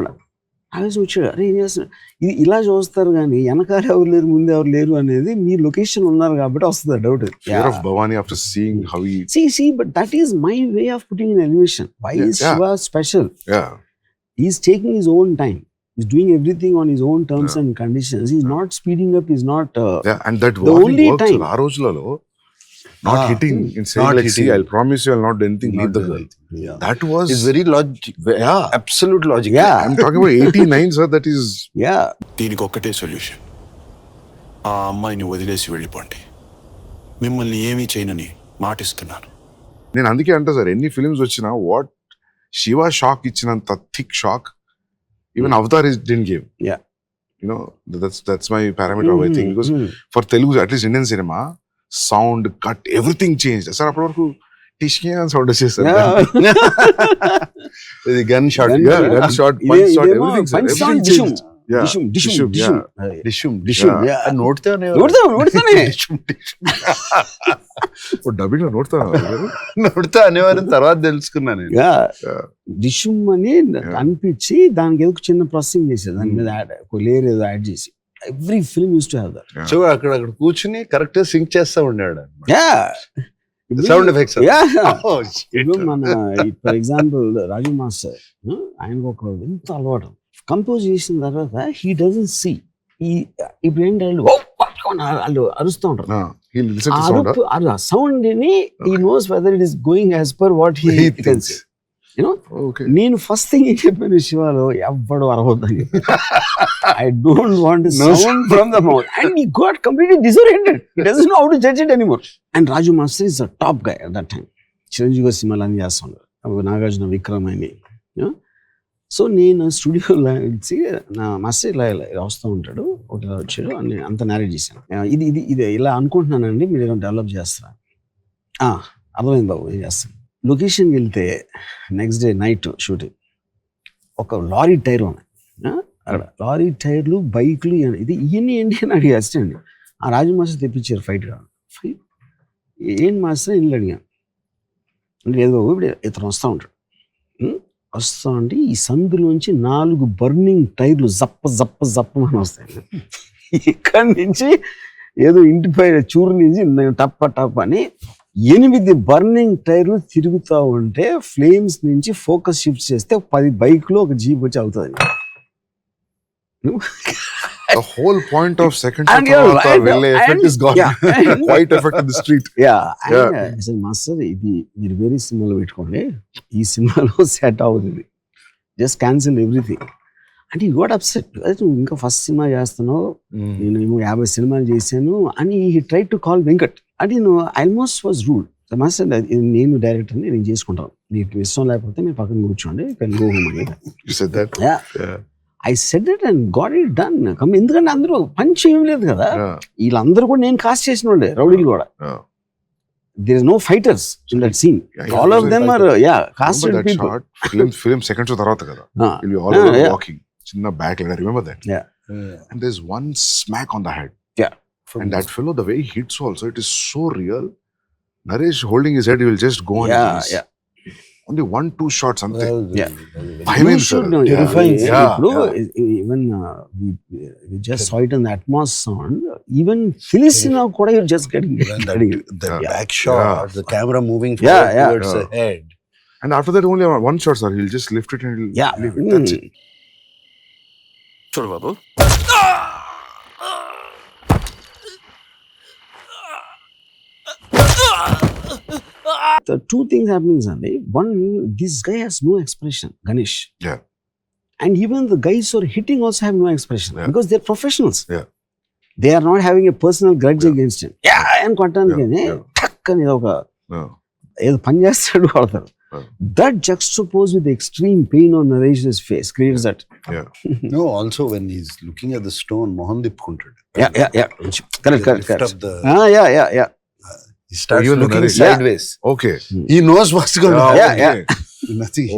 Speaker 1: వచ్చాడు, అరే ఏం చేస్తున్నాడు, ఇది ఇలా చూస్తారు కానీ వెనకాల ఎవరు లేరు, ముందు ఎవరు లేరు అనేది మీ లొకేషన్ ఉన్నారు కాబట్టి వస్తుంది doubt.
Speaker 3: Fear of Bhavani after seeing how he.
Speaker 1: See, but that is my way of putting in animation. Why is Shiva special?
Speaker 3: Yeah.
Speaker 1: He's taking his own time. He's doing everything on his own terms and conditions. He's not speeding up. He's not.
Speaker 3: Yeah, and that
Speaker 1: the only
Speaker 3: works.
Speaker 1: time.
Speaker 3: ఆ రోజులలో not hitting in saying
Speaker 2: Not
Speaker 3: like,
Speaker 2: hitting.
Speaker 3: see, I'll promise you I'll not do anything, leave the girl.
Speaker 1: Yeah.
Speaker 3: That was.
Speaker 2: It's very logic.
Speaker 3: Yeah.
Speaker 2: Absolute logic.
Speaker 1: Yeah.
Speaker 3: I'm talking about 89, sir. That is.
Speaker 1: Yeah.
Speaker 4: దీనికి ఒక్కటే solution, ఆ అమ్మాయిని వదిలేసి వెళ్ళిపోండి. మిమ్మల్ని ఏమీ చేయనని మాటిస్తున్నాను.
Speaker 3: నేను అందుకే అంటా సార్, ఎన్ని ఫిల్మ్స్ వచ్చినా వాట్ శివ షాక్ ఇచ్చినంత thick shock even Avatar didn't give.
Speaker 1: Yeah.
Speaker 3: You know, that's my parameter of I think, because for Telugu, at least Indian cinema, sound cut, everything changed. Sir, అప్పటి వరకు టిష్కే అని sound వచ్చేసారు.
Speaker 2: The gun shot.
Speaker 3: Yeah, gun shot, punch shot, everything, sir. Everything changed. Yeah.
Speaker 1: Dishum.
Speaker 2: Dishum.
Speaker 1: Yeah.
Speaker 2: నోడితే
Speaker 1: నోడతానే.
Speaker 3: Dubbing లో నోడతా
Speaker 2: నోడితే అనేవారని తర్వాత తెలుసుకున్నా నేను.
Speaker 1: డిషుమ్ అని అనిపించి దానికి ఏదో చిన్న ప్రాసెసింగ్ చేసేది, దాని మీద లేయర్ ఏదో యాడ్ చేసి. Every film use to have that.
Speaker 2: So అక్కడ కూర్చుని కరెక్ట్ గా సింక్ చేస్తా ఉండాడు.
Speaker 1: Sound
Speaker 2: effects.
Speaker 1: మన ఫర్ ఎగ్జాంపుల్ రాజు మాస్టర్, ఆయనకు ఒక ఎంత అలవాటు. కంపోజ్ చేసిన తర్వాత హీ డజంట్ సీ. ఇప్పుడు ఏంటి వాళ్ళు అరుస్తూ ఉంటారు, ఆ సౌండ్ ని he knows whether it is going as per what he can see. నేను ఫస్ట్ థింగ్ ఏం చెప్పాను శివాలో, ఎవ్వడు అరవద్దని. I don't want sound from the mouth. And he got completely disoriented. He doesn't know how to judge it anymore. And Raju master is the top guy at that time. Chiranjeevi సినిమాలు అన్ని చేస్తున్నారు, నాగార్జున, విక్రమ్ అని. So నేను స్టూడియోలో వచ్చి నా మాస్టర్ ఇలా వస్తూ ఉంటాడు, ఒకటి వచ్చాడు అని అంత నేరేట్ చేశాను. ఇది ఇలా అనుకుంటున్నానండి, మీరు ఏమైనా డెవలప్ చేస్తారా? అర్థమైంది బాబు, ఏం చేస్తాను. లొకేషన్కి వెళ్తే నెక్స్ట్ డే నైట్ షూటింగ్, ఒక లారీ టైర్ ఉన్నాయి అక్కడ, లారీ టైర్లు, బైక్లు, ఇవన్నీ ఏంటి అని అడిగి అసిస్టెంట్. ఆ రాజు మాస్టర్ తెప్పించారు ఫైట్ కావాలి. ఏంటి మాస్టర్ ఇల్లు అడిగాను. అంటే లేదు బాబు, ఇప్పుడు ఇతను వస్తూ ఉంటాడు, వస్తూ ఉంటే ఈ సందులోంచి 4 బర్నింగ్ టైర్లు జప్పమని వస్తాయి. ఇక్కడి నుంచి ఏదో ఇంటిపై చూరు నుంచి టప్ప అని 8 బర్నింగ్ టైర్లు తిరుగుతూ ఉంటే ఫ్లేమ్స్ నుంచి ఫోకస్ షిఫ్ట్ చేస్తే 10 బైక్లు ఒక జీప్ వచ్చి అవుతుంది.
Speaker 3: The whole point of second
Speaker 1: And
Speaker 3: show
Speaker 1: you're
Speaker 3: తర్వాత
Speaker 1: right,
Speaker 3: వెళ్ళే effect
Speaker 1: and-
Speaker 3: is gone.
Speaker 1: yeah, and-
Speaker 3: White effect in the street.
Speaker 1: Sir master ఇది మీరు వేరే సినిమాలో పెట్టుకోండి, ఈ సినిమాలో సెట్ అవుతుంది, జస్ట్ క్యాన్సిల్ ఎవ్రీథింగ్ అంటే ఈ గోట్ అప్సెట్. నువ్వు ఇంకా ఫస్ట్ సినిమా చేస్తున్నావు, నేను 50 సినిమాలు చేశాను అని he try to call Venkat. అంటే నేను ఆల్మోస్ట్ వాజ్ రూల్ మాస్టర్, నేను డైరెక్టర్ని, నేను చేసుకుంటాను, మీకు ఇష్టం లేకపోతే మీరు పక్కన కూర్చోండి, కెన్ గో హోమ్ అని.
Speaker 3: You said that? Yeah.
Speaker 1: I said it and got it done. ఎందుకంటే అందరూ పంచ్ ఏం లేదు కదా, వీళ్ళందరూ కూడా నేను కాస్ట్ చేసిన వాళ్ళే, రౌడీలు కూడా. There is no fighters in that scene, all of them are casted people.
Speaker 3: Film second show తర్వాత కదా, you'll be all over walking, చిన్న back ladder, remember that? And there's one smack on the head. And that fellow, the way he hits also, it is so real. Naresh holding his head, he will just go on his knees. Only 1-2 shots అంతే.
Speaker 1: Terrifying.
Speaker 3: Yeah.
Speaker 1: Even we just saw it in the Atmos sound. Even Filipino kuda you're just getting
Speaker 2: the back shot, the camera moving towards the head.
Speaker 3: And after that only one shot, sir, he'll just lift it and he'll leave it. That's it.
Speaker 4: చూడు బాబు,
Speaker 1: The two things happening, Sandeep. One, this guy has no expression, Ganesh.
Speaker 3: Yeah.
Speaker 1: And even the guys who are hitting also have no expression because they're professionals.
Speaker 3: Yeah.
Speaker 1: They are not having a personal grudge against him. And కొట్టానికనే టక్ అని ఏదో పని చేస్తాడు కొడతారు. That juxtaposed with the extreme pain on Naresh's face creates that.
Speaker 2: No, also when he's looking at the stone, Mohan Dipkunted.
Speaker 1: Yeah. Correct. Yeah.
Speaker 2: He starts
Speaker 3: Even
Speaker 2: looking
Speaker 3: Naresh.
Speaker 2: sideways.
Speaker 3: Okay.
Speaker 2: He knows what's going to happen.
Speaker 1: Yeah.
Speaker 2: Nothing.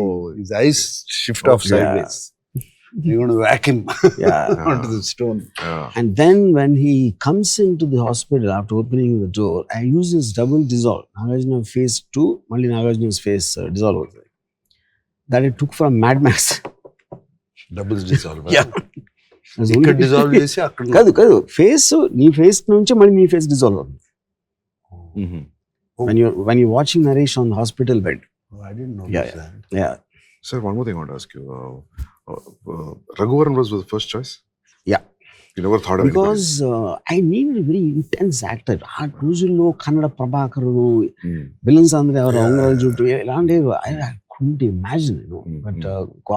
Speaker 2: His eyes shift off sideways. You're going to whack him onto the stone.
Speaker 1: And then when he comes into the hospital after opening the door, I use this double dissolve. Nagarjuna face 2, Malli Nagarjuna's face dissolve. That I took from Mad Max.
Speaker 2: Double dissolve.
Speaker 1: ఇక్కడ
Speaker 2: dissolve చేసి అక్కడ
Speaker 1: కాదు face, నీ face నుంచి మళ్ళీ నీ face dissolve అవుతుంది. When you're watching Naresh on the hospital bed.
Speaker 2: I didn't know that.
Speaker 1: Yeah.
Speaker 3: Sir, one more thing I want to ask you. Raghuvaran was the first choice?
Speaker 1: Yeah.
Speaker 3: You never thought of it?
Speaker 1: Because I needed a very intense actor. ఆ రోజుల్లో Kannada ప్రభాకరుడు, villains అందరూ ఎవరు, అంగరాజు జుట్టు, ఇలాంటివి I couldn't imagine, But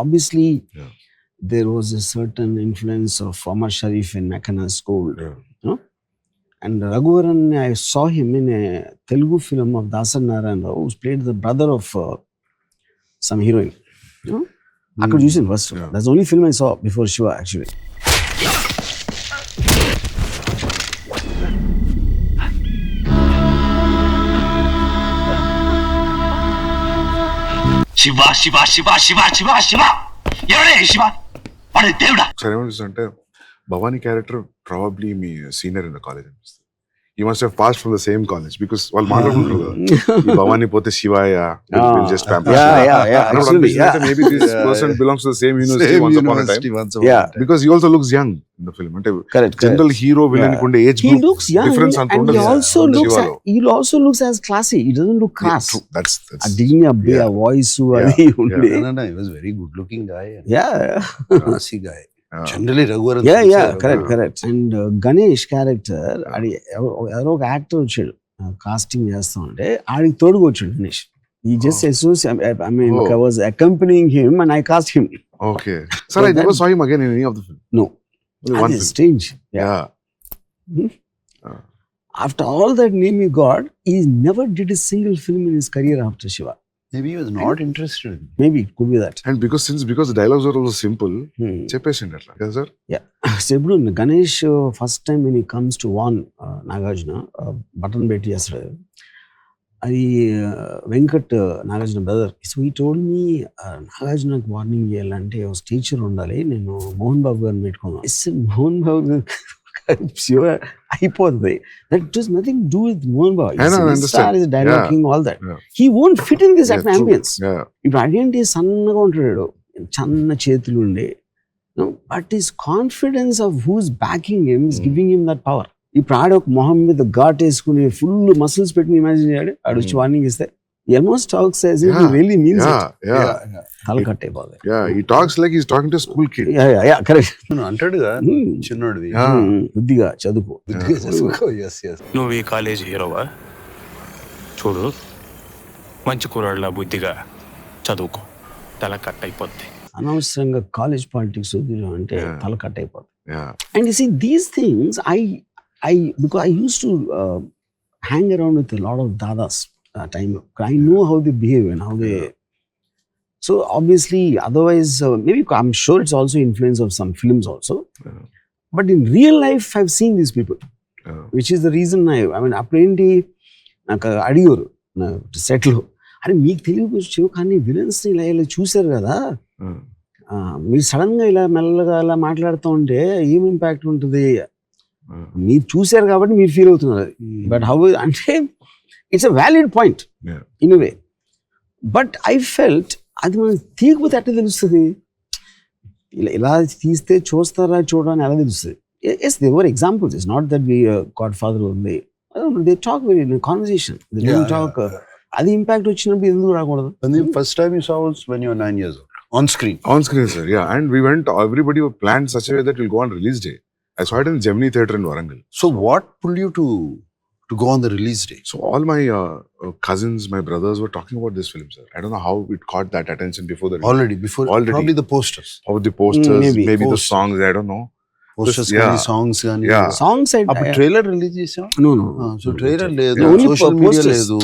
Speaker 1: obviously there was a certain influence of Amar Sharif in Mekana School. And Raghuvaran, I saw him in a Telugu film of Dasan Narayan Rao, who played the brother of some heroine. I could use it first. That's the only film I saw before Shiva, actually.
Speaker 8: Shiva. ఎవడే శివ? వాడు దేవుడా?
Speaker 3: అంటే Bhavani character probably me senior in the college అనిపిస్తుంది. You must have passed from the same college because వాళ్ళు మాట్లాడుకుంటారు కదా, భవానీ పోతే శివాయ, just pamper.
Speaker 1: Actually,
Speaker 3: maybe this person belongs to the same university once upon a time. Because he also looks young in the film. అంటే general hero villain కుండే age
Speaker 1: He looks young
Speaker 3: difference అంత
Speaker 1: and
Speaker 3: ఉండదు.
Speaker 1: he also looks as classy. He doesn't look crass.
Speaker 3: That's
Speaker 1: ఆ dignity, a voice అది ఉంది.
Speaker 2: No, he was very good looking guy.
Speaker 1: Yeah.
Speaker 2: Guy. Generally Raghuvaran.
Speaker 1: Correct. And Ganesh character, అది ఎవరో ఒక actor వచ్చాడు casting చేస్తా ఉంటే, ఆడికి తోడుగా వచ్చాడు Ganesh. He just I was accompanying him and I cast him.
Speaker 3: Okay. Sir, I never saw him again in any of the film.
Speaker 1: No. That is strange.
Speaker 3: Yeah.
Speaker 1: After all that name he got, he never did a single film in his career after Shiva.
Speaker 2: Maybe he was not interested.
Speaker 1: Maybe it could be that.
Speaker 3: And because the dialogues were also simple, చెప్పేసిండు అట్లా కదా sir.
Speaker 1: So ఇప్పుడు Ganesh first time when he comes to warn Nagarjuna, button పెట్టి చేస్తాడు, అది Venkat Nagarjuna brother. So he told me నాగార్జునకి warning చేయాలంటే ఒక teacher ఉండాలి, నేను మోహన్ బాబు గారిని పెట్టుకున్నాను. మోహన్ బాబు శివ అయిపోతుంది. That does nothing to do with Mohan Babu. He's a star, he's a dialogue king, all that. He won't fit in this ambience. ఇప్పుడు అదేంటి సన్నగా ఉంటాడు, చన్న చేతులు ఉండే, but his confidence of who's backing him is giving him that power. ఇప్పుడు ఆడ ఒక మొహం మీద ఘాట్ వేసుకుని ఫుల్ మసిల్స్ పెట్టి ఇమాజిన్ చేయాడు, ఆడ వచ్చి వార్నింగ్ ఇస్తే He almost talks as if he really means
Speaker 3: yeah,
Speaker 1: it.
Speaker 3: yeah,
Speaker 1: తల కట్ అయిపోతుంది.
Speaker 3: yeah. He talks like he's talking to a school kid.
Speaker 1: Correct.
Speaker 2: అంటాడుగా చిన్నోడివి.
Speaker 1: బుద్ధిగా చదువుకో.
Speaker 2: Yes yes.
Speaker 9: నువ్వు ఈ కాలేజ్ హీరోవా? చూడు, మంచి కుర్రాళ్ళ బుద్ధిగా చదువుకో, తల కట్ అయిపోద్ది.
Speaker 1: అనవసరంగా కాలేజ్ పాలిటిక్స్ అంటే తల కట్ అయిపోతుంది.
Speaker 3: Yeah.
Speaker 1: And you see, these things, because I used to hang around with a lot of dadas time. I know how they behave and how they. So obviously, otherwise, maybe I'm sure it's also influence of some films also. But in real life, I've seen these people, which is the reason I mean, apparently, నాకు అడిగారు సెట్లో, అరే మీకు తెలియదు కానీ విలన్స్ని ఇలా చూశారు కదా, మీరు సడన్గా ఇలా మెల్లగా ఇలా మాట్లాడుతూ ఉంటే ఏం ఇంపాక్ట్ ఉంటుంది, మీరు చూశారు కాబట్టి మీరు ఫీల్ అవుతున్నారు. బట్ హౌ అంటే it's a valid point in way. But I felt అది మనం తీయకపోతే అట్లా తెలుస్తుంది, ఇలా తీస్తే చూస్తారా చూడని ఎలా తెలుస్తుంది. Yes they were examples, it's not that we godfather ఉంది, they talk very in conversation, they don't talk. అది ఇంపాక్ట్ వచ్చినప్పుడు ఎందుకు రాకూడదు?
Speaker 2: First time you saw was when you were 9 years old. On screen, sir. Yeah, and we went. Everybody planned such a way that we'll go on release day. I saw it in Gemini Theatre in Warangal. So, what pulled you to go on the release day?
Speaker 3: So, all my cousins, my brothers were talking about this film, sir. I don't know how it caught that attention before the release.
Speaker 2: Already, probably the posters.
Speaker 3: How the posters, maybe the
Speaker 2: Posters.
Speaker 3: songs. I don't know.
Speaker 2: Posters, songs,
Speaker 3: Yeah.
Speaker 1: Songs
Speaker 2: trailer release చేసాం.
Speaker 1: No
Speaker 2: So trailer లేదు,
Speaker 1: Only
Speaker 2: social media
Speaker 1: posters.
Speaker 2: లేదు.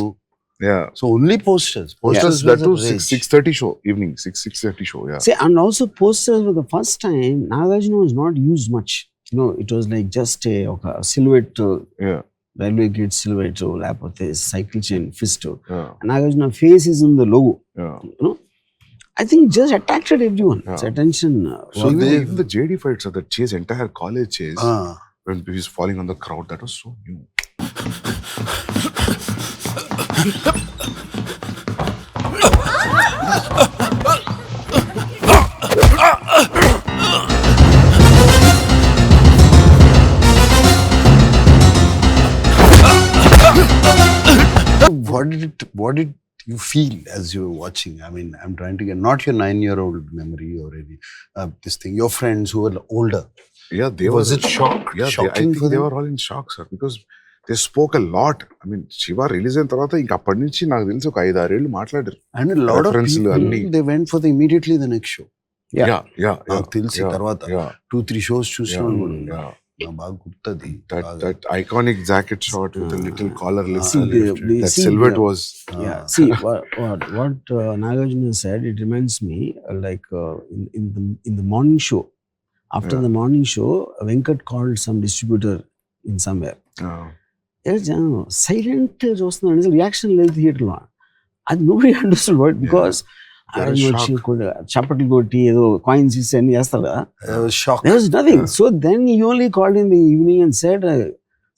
Speaker 3: Yeah.
Speaker 2: So only posters.
Speaker 3: Posters,
Speaker 2: was
Speaker 3: that too,
Speaker 2: a rage.
Speaker 3: 6:30 show, evening, 6:30 show, yeah.
Speaker 1: See, and also posters for the first time, Nagarjuna was not used much. You know, it was like just a silhouette,
Speaker 3: Yeah.
Speaker 1: railway gate silhouette, లేకపోతే cycle chain fist.
Speaker 3: Yeah.
Speaker 1: Nagarjuna face is in the logo.
Speaker 3: Yeah.
Speaker 1: You know, I think just attracted everyone. Its attention.
Speaker 3: So even the JD fights, the chase, entire college chase, when he's falling on the crowd, that was so new.
Speaker 2: What did you feel as you were watching? I mean, I'm trying to get not your 9-year-old memory already. This thing, your friends who were older.
Speaker 3: Yeah, they
Speaker 2: Was
Speaker 3: were.
Speaker 2: it shock?
Speaker 3: Yeah,
Speaker 2: Shocking
Speaker 3: I think
Speaker 2: for
Speaker 3: they
Speaker 2: them?
Speaker 3: were all in shock, sir, because they spoke a lot. I mean, Shiva release అయిన తర్వాత ఇంకా అప్పటి నుంచి నాకు తెలిసి ఒక 5-6 ఏళ్ళు మాట్లాడారు.
Speaker 2: And a lot of
Speaker 3: Reference
Speaker 2: people,
Speaker 3: అన్ని.
Speaker 2: they went for immediately the next show.
Speaker 3: Yeah.
Speaker 2: నాకు తెలిసి తర్వాత 2-3 shows చూసిన వాళ్ళు కూడా ఉన్నారు.
Speaker 3: Yeah.
Speaker 2: నాకు బాగా గుర్తుంది.
Speaker 3: That iconic jacket shot with the little collar lift.
Speaker 1: they
Speaker 3: That
Speaker 1: see
Speaker 3: silhouette
Speaker 1: the-
Speaker 3: was.
Speaker 1: Yeah. See what Nagarjuna said. It reminds me like in the morning show. After the morning show, Venkat called some distributor in somewhere. Silent చూస్తున్నాడు, reaction లేదు థియేటర్లో. అది nobody understood what, because చప్పట్లు కొట్టి ఏదో coins ఇస్తే అన్ని చేస్తారు కదా.
Speaker 2: Shock.
Speaker 1: There was nothing. So then he only called in the evening and said,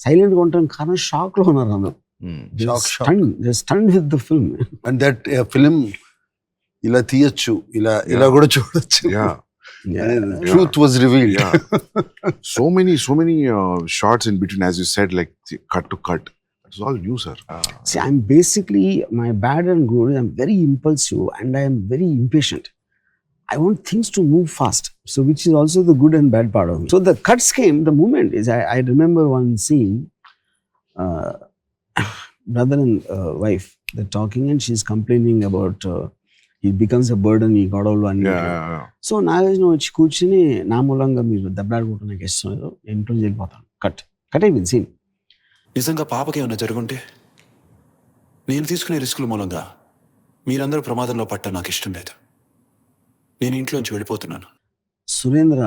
Speaker 1: silent గా ఉంటాం కారణం షాక్ లో ఉన్నారు అందరూ. They're stunned with the film.
Speaker 2: And that film ఇలా తీయచ్చు, ఇలా కూడా చూడొచ్చు.
Speaker 3: Yeah.
Speaker 2: Truth was revealed.
Speaker 3: Yeah. So many shots in between, as you said, like cut to cut. It's all you, sir.
Speaker 1: See, I'm basically, my bad and good, I'm very impulsive and I am very impatient. I want things to move fast. So which is also the good and bad part of me. So the cuts came, the moment is, I remember one scene, brother and wife, they're talking and she's complaining about, he becomes a burden, he got all one.
Speaker 3: Yeah.
Speaker 1: So Nagarjuna వచ్చి కూర్చుని నా మూలంగా మీరు దెబ్బలాడుకుంటూ నాకు ఇష్టం లేదు, ఇంట్లో వెళ్ళిపోతాను. కట్ అయిపోయింది సీన్.
Speaker 4: నిజంగా పాపకి ఏమైనా జరుగుంటే నేను తీసుకునే రిస్కుల మూలంగా మీరందరూ ప్రమాదంలో పట్ట నాకు ఇష్టం లేదు. నేను ఇంట్లోంచి వెళ్ళిపోతున్నాను.
Speaker 1: సురేంద్ర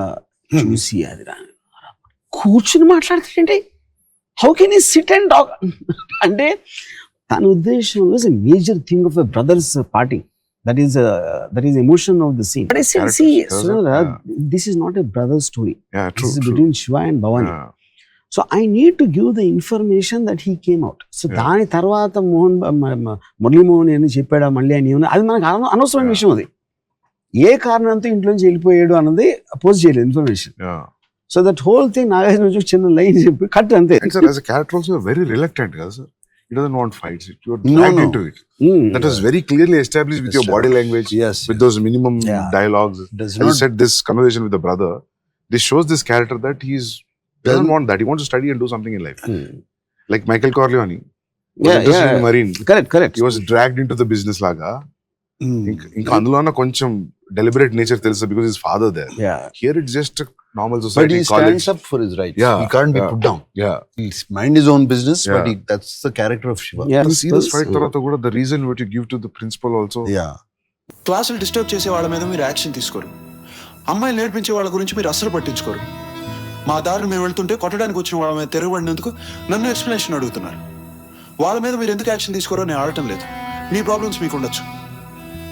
Speaker 1: చూసి అది కూర్చుని మాట్లాడుతుంటే హౌ కెన్ ఈ సిట్ అండ్ టాక్ అంటే తన ఉద్దేశంలో is a major thing of a brothers party. That is emotion of the scene. But I said, see, Surendra, this is not a brother story.
Speaker 3: Yeah, true.
Speaker 1: This is between Shiva and Bhavani.
Speaker 3: Yeah.
Speaker 1: So I need to give the information that he came out. So దాని తర్వాత మురళీమోహన్ అని చెప్పాడా మళ్ళీ అని అది మనకు అనవసరమైన విషయం. అది ఏ కారణంతో ఇంట్లోంచి వెళ్ళిపోయాడు అన్నది పోస్ట్ చేయలేదు information. So that whole thing Nagarjuna చిన్న లైన్ చెప్పి కట్ అంతే.
Speaker 3: And sir, as a character also very reluctant, sir. he doesn't want fights. You're dragged into it. That was very clearly established with your body language,
Speaker 2: Yes,
Speaker 3: with those minimum
Speaker 1: Yeah.
Speaker 3: dialogues.
Speaker 2: Does
Speaker 3: As you
Speaker 2: not
Speaker 3: said, this conversation with the brother, this shows this character that he doesn't want that. He wants to study and do something in life. Like Michael Corleone. Was
Speaker 1: Yeah,
Speaker 3: interested in
Speaker 1: yeah.
Speaker 3: Marine.
Speaker 1: Correct.
Speaker 3: He was dragged into the business laga. ఇంకా అందులో కొంచెం deliberate nature తెలుసు because his father there.
Speaker 1: Yeah.
Speaker 3: Here it's just a normal
Speaker 2: but
Speaker 3: society,
Speaker 2: he
Speaker 3: college.
Speaker 2: stands up for his rights.
Speaker 3: Yeah,
Speaker 2: He can't be
Speaker 3: yeah.
Speaker 2: put down.
Speaker 3: Yeah.
Speaker 2: He's mind his own business,
Speaker 3: Yeah.
Speaker 2: but that's the character of Shiva.
Speaker 1: Yeah.
Speaker 3: You see this fight తర్వాత కూడా the reason what you give to the principal also.
Speaker 2: Yeah.
Speaker 4: క్లాసులు disturb చేసే వాళ్ళ మీద మీరు action తీసుకోరు. అమ్మాయిలు నేర్పించే వాళ్ళ గురించి మీరు అస్సలు పట్టించుకోరు. మా దారిని మేము వెళ్తుంటే కొట్టడానికి వచ్చిన వాళ్ళ మీద తిరగబడినందుకు నన్ను ఎక్స్ప్లెనేషన్ అడుగుతున్నారు. వాళ్ళ మీద మీరు ఎందుకు యాక్షన్ తీసుకోరో నేను ఆడటం లేదు. మీ ప్రాబ్లమ్స్ మీకు ఉండొచ్చు,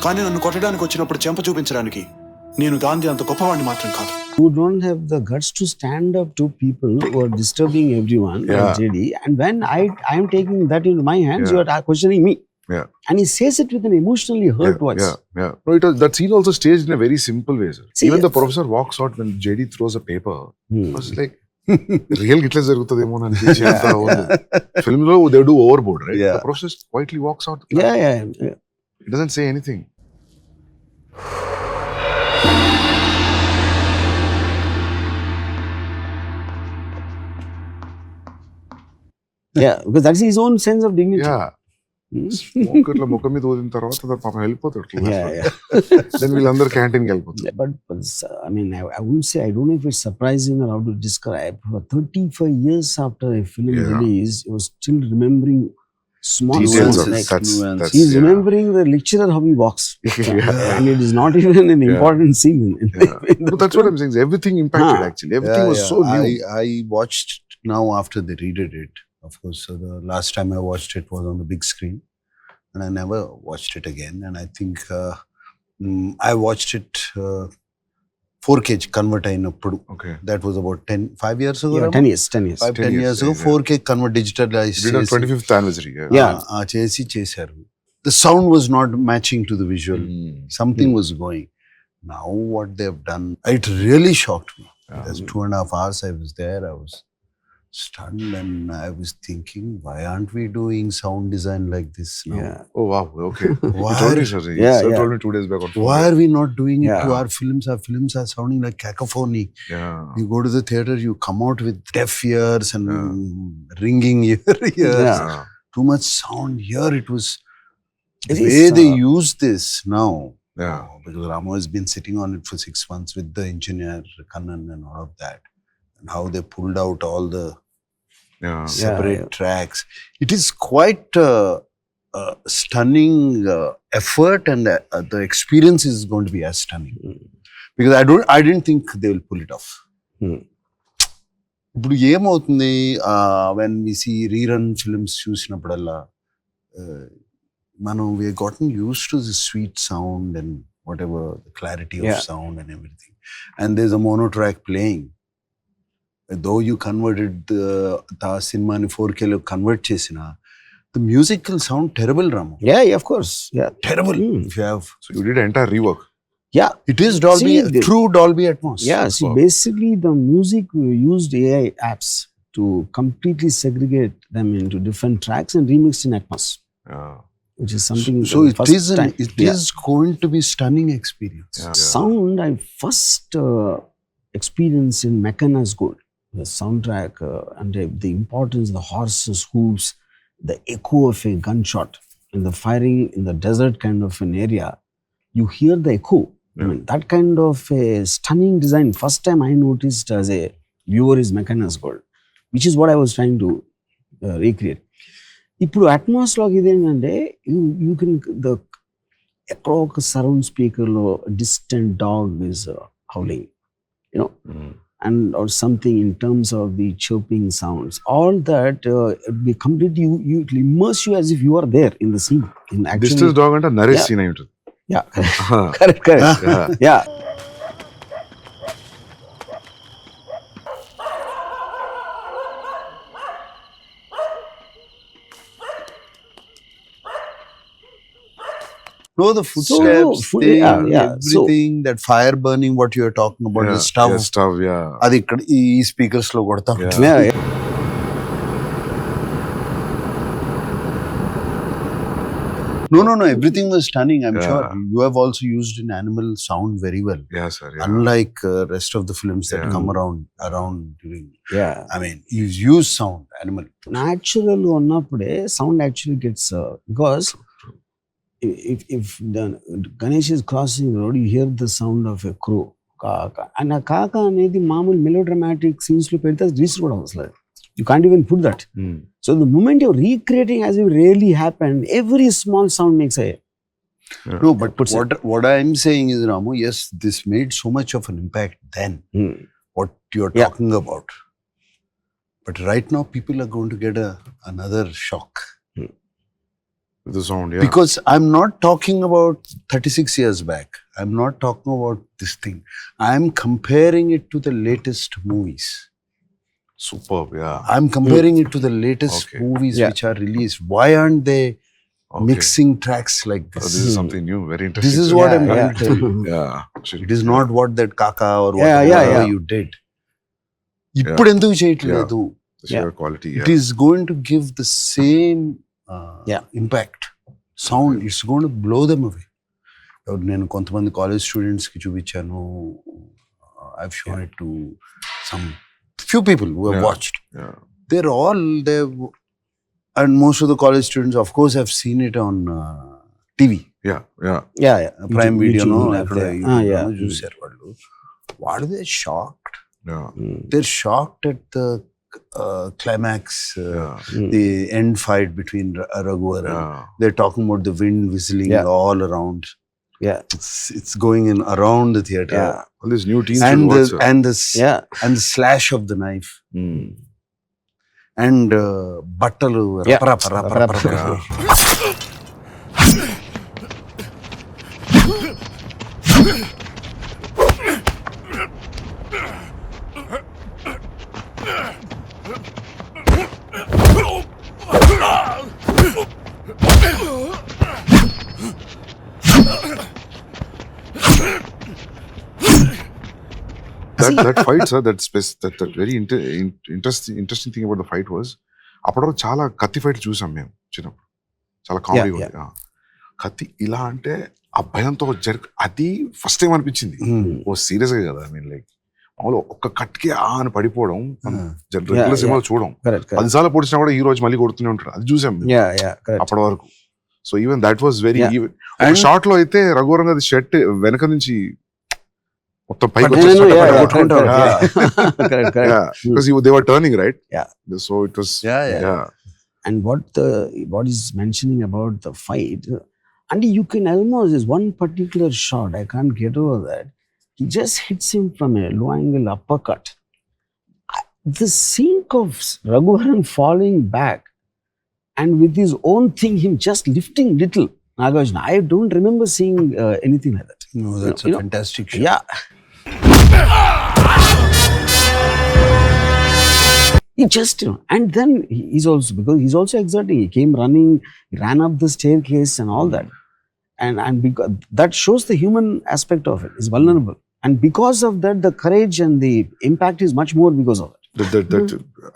Speaker 4: కానీ నన్ను కొట్టడానికి వచ్చినప్పుడు చెంప చూపించడానికి నేను గాంధీ అంత గొప్పవాడిని మాత్రం కాదు.
Speaker 1: Who don't have the guts to stand up to people who are disturbing everyone, like
Speaker 3: Yeah.
Speaker 1: JD. And when I am taking that into my hands,
Speaker 3: Yeah.
Speaker 1: you are questioning me.
Speaker 3: Yeah.
Speaker 1: And he says it with an emotionally hurt voice.
Speaker 3: Yeah. No, that scene also staged in a very simple way, sir.
Speaker 1: See,
Speaker 3: Even the professor walks out when JD throws a paper. I was like, real ఇట్లా జరుగుతుందేమో అని అనిపించి film లో they do overboard, right?
Speaker 2: Yeah.
Speaker 3: The professor quietly walks out.
Speaker 1: Yeah.
Speaker 3: He doesn't say anything.
Speaker 1: Yeah, because that's his own sense of dignity.
Speaker 3: Yeah. Smoke ఇట్లా ముఖం మీద ఊదిన తర్వాత పాపం వెళ్ళిపోతాడు.
Speaker 1: Yeah.
Speaker 3: దెన్ వీళ్ళందరూ క్యాంటీన్కి వెళ్ళిపోతారు.
Speaker 1: But I mean, I wouldn't say, I don't know if it's surprising or how to describe. For 35 years after a film release, he was still remembering small
Speaker 3: Details
Speaker 1: things.
Speaker 3: of
Speaker 1: Like,
Speaker 3: that's
Speaker 1: he's remembering the lecturer how he walks. And it is not even an important scene.
Speaker 3: But that's what I'm saying. Everything impacted actually. Everything was so new.
Speaker 2: I watched now after they redid it. Of course, the last time I watched it was on the big screen, and I never watched it again. And I think I watched it 4K convert అయినప్పుడు.
Speaker 3: Okay.
Speaker 2: That was about 5 years ago.
Speaker 1: Yeah, 10 years.
Speaker 2: 10 years ago, 4K convert digitalized.
Speaker 3: Did on 25th anniversary.
Speaker 2: చేశారు. The sound was not matching to the visual. Something was going. Now what they've done, it really shocked me. There's 2.5 hours I was there. I was stunned and I was thinking, why aren't we doing sound design like this now?
Speaker 1: Yeah.
Speaker 3: Oh wow. Okay.
Speaker 2: Why,
Speaker 3: You told me, sir.
Speaker 1: Yeah,
Speaker 3: Sir
Speaker 1: yeah.
Speaker 3: told me 2 days back.
Speaker 2: why are we not doing it to
Speaker 1: Yeah.
Speaker 2: our films? Our films are sounding like cacophony.
Speaker 3: Yeah.
Speaker 2: You go to the theater, you come out with deaf ears and ringing ears.
Speaker 1: Yeah.
Speaker 2: Too much sound. Here it was
Speaker 1: It
Speaker 2: the
Speaker 1: is,
Speaker 2: way they use this now.
Speaker 3: Yeah.
Speaker 2: Because Ramo has been sitting on it for 6 months with the engineer, Kannan and all of that. And how they pulled out all the separate tracks. It is quite stunning effort, and the experience is going to be as stunning. Because I didn't think they will pull it off. ఇప్పుడు ఏమవుతుంది when we see rerun films చూసినప్పుడల్లా మనం we have gotten used to the sweet sound and whatever the clarity of sound and everything, and there's a mono track playing. Though you converted the cinema ni 4K lo convert chesina, the music will sound terrible, Ramu.
Speaker 1: Yeah, of course. Yeah.
Speaker 2: Terrible. If you have,
Speaker 3: So you did an entire rework.
Speaker 1: Yeah.
Speaker 2: it is Dolby, true Dolby Atmos.
Speaker 1: Yeah, see, basically the music, we used AI apps to completely segregate them into different tracks and remix in Atmos. Which is something.
Speaker 2: So it is going to be stunning experience.
Speaker 1: Sound I first experienced in Meccanas Gold. The soundtrack and the importance, the horses' hooves, the echo of a gunshot, and the firing in the desert kind of an area. You hear the echo. I mean, that kind of a stunning design. First time I noticed as a viewer is Meccanas Gold, which is what I was trying to recreate. ఇప్పుడు అట్మాస్లోకి ఇదేంటంటే you can the ఎక్కడో ఒక surround స్పీకర్లో distant dog is howling you know and or something in terms of the chirping sounds, all that be completely you immerse you as if you are there in the scene. In actually,
Speaker 3: Distance dog anta narrate scene ayi untundi.
Speaker 1: Yeah. Correct. Yeah.
Speaker 2: No, the footsteps, everything,
Speaker 1: So,
Speaker 2: that fire burning, what you are talking about, the stuff.
Speaker 3: Yeah, stuff, yeah.
Speaker 2: అది ఇక్కడ ఈ speakers లో కొడతా
Speaker 3: Yeah.
Speaker 2: ఉంటారు.
Speaker 1: yeah.
Speaker 2: No. Everything was stunning. I'm
Speaker 3: Yeah.
Speaker 2: sure you have also used an animal sound very well.
Speaker 3: Yeah, sir. Yeah.
Speaker 2: Unlike rest of the films that
Speaker 3: Yeah.
Speaker 2: come around during.
Speaker 1: Yeah.
Speaker 2: I mean, you use sound, animal.
Speaker 1: Natural ఉన్నప్పుడే sound actually gets because if the Ganesh is crossing the road, you hear the sound of a crow. And a kaka అనేది మామూలు melodramatic scenes లో పెడితే reach కూడా అవసరం. You can't even put that. So the moment you're recreating as if it really happened, every small sound makes a
Speaker 2: No, but what I'm saying is, Ramu, yes, this made so much of an impact then. What you're talking about. But right now, people are going to get another shock.
Speaker 3: The sound, yeah.
Speaker 2: Because I'm not talking about 36 years back. I'm not talking about this thing. I'm comparing it to the latest movies.
Speaker 3: Superb, yeah.
Speaker 2: I'm comparing it to the latest
Speaker 3: Okay.
Speaker 2: movies which are released. Why aren't they mixing tracks like this?
Speaker 3: This is something new, very interesting.
Speaker 2: This is what I'm trying to tell you.
Speaker 3: Yeah.
Speaker 2: It is not what that Kaka or whatever you did. ఇప్పుడు ఎందుకు చేయట్లేదు?
Speaker 3: The sheer quality,
Speaker 2: It is going to give the same impact. Sound, it's going to blow them away. నేను కొంతమంది college students కి చూపించాను. I've shown it to some few people who have watched. They're all there, and most of the college students, of course, have seen it on TV.
Speaker 3: Yeah.
Speaker 2: Prime Video, no?
Speaker 1: చూసారు
Speaker 2: వాళ్ళు. What are they shocked?
Speaker 3: Yeah.
Speaker 2: They're shocked at the climax, the end fight between Raghuvaran. They're talking about the wind whistling all around.
Speaker 1: Yeah,
Speaker 2: it's going in around the theater.
Speaker 3: All these new teens
Speaker 2: and the slash of the knife. And battalu rapa.
Speaker 3: that fight, sir, that very interesting thing about the fight was, అప్పటి చాలా కత్తి fight చూసాం మేము చిన్నప్పుడు, చాలా comedy ఉంది. కత్తి ఇలా అంటే ఆ భయంతో అది ఫస్ట్ టైం అనిపించింది. ఓ సీరియస్ గా కదా, ఐ మీన్ లైక్ మామూలు ఒక్క కట్కి అని పడిపోవడం రెగ్యులర్ సినిమాలు చూడం. 10 సార్లు పొడిచినా కూడా ఈ రోజు మళ్ళీ కొడుతూనే ఉంటాడు, అది చూసాం అప్పటి వరకు. So even that was very even short లో అయితే రఘువరన్ గారి షర్ట్ వెనక నుంచి మొత్తం పైకి they were turning, right? So it was
Speaker 1: and what is mentioning about the fight, and you can almost, there's one particular shot, I can't get over that, he just hits him from a low angle uppercut. The sync of Raghuvaran falling back and with his own thing, him just lifting little Nagarjuna, I don't remember seeing anything like that.
Speaker 2: No, that's a fantastic shot.
Speaker 1: Yeah. He just, and then he's also exerting. He came running, he ran up the staircase and all that. And because that shows the human aspect of it. He's vulnerable. And because of that, the courage and the impact is much more because of it.
Speaker 3: That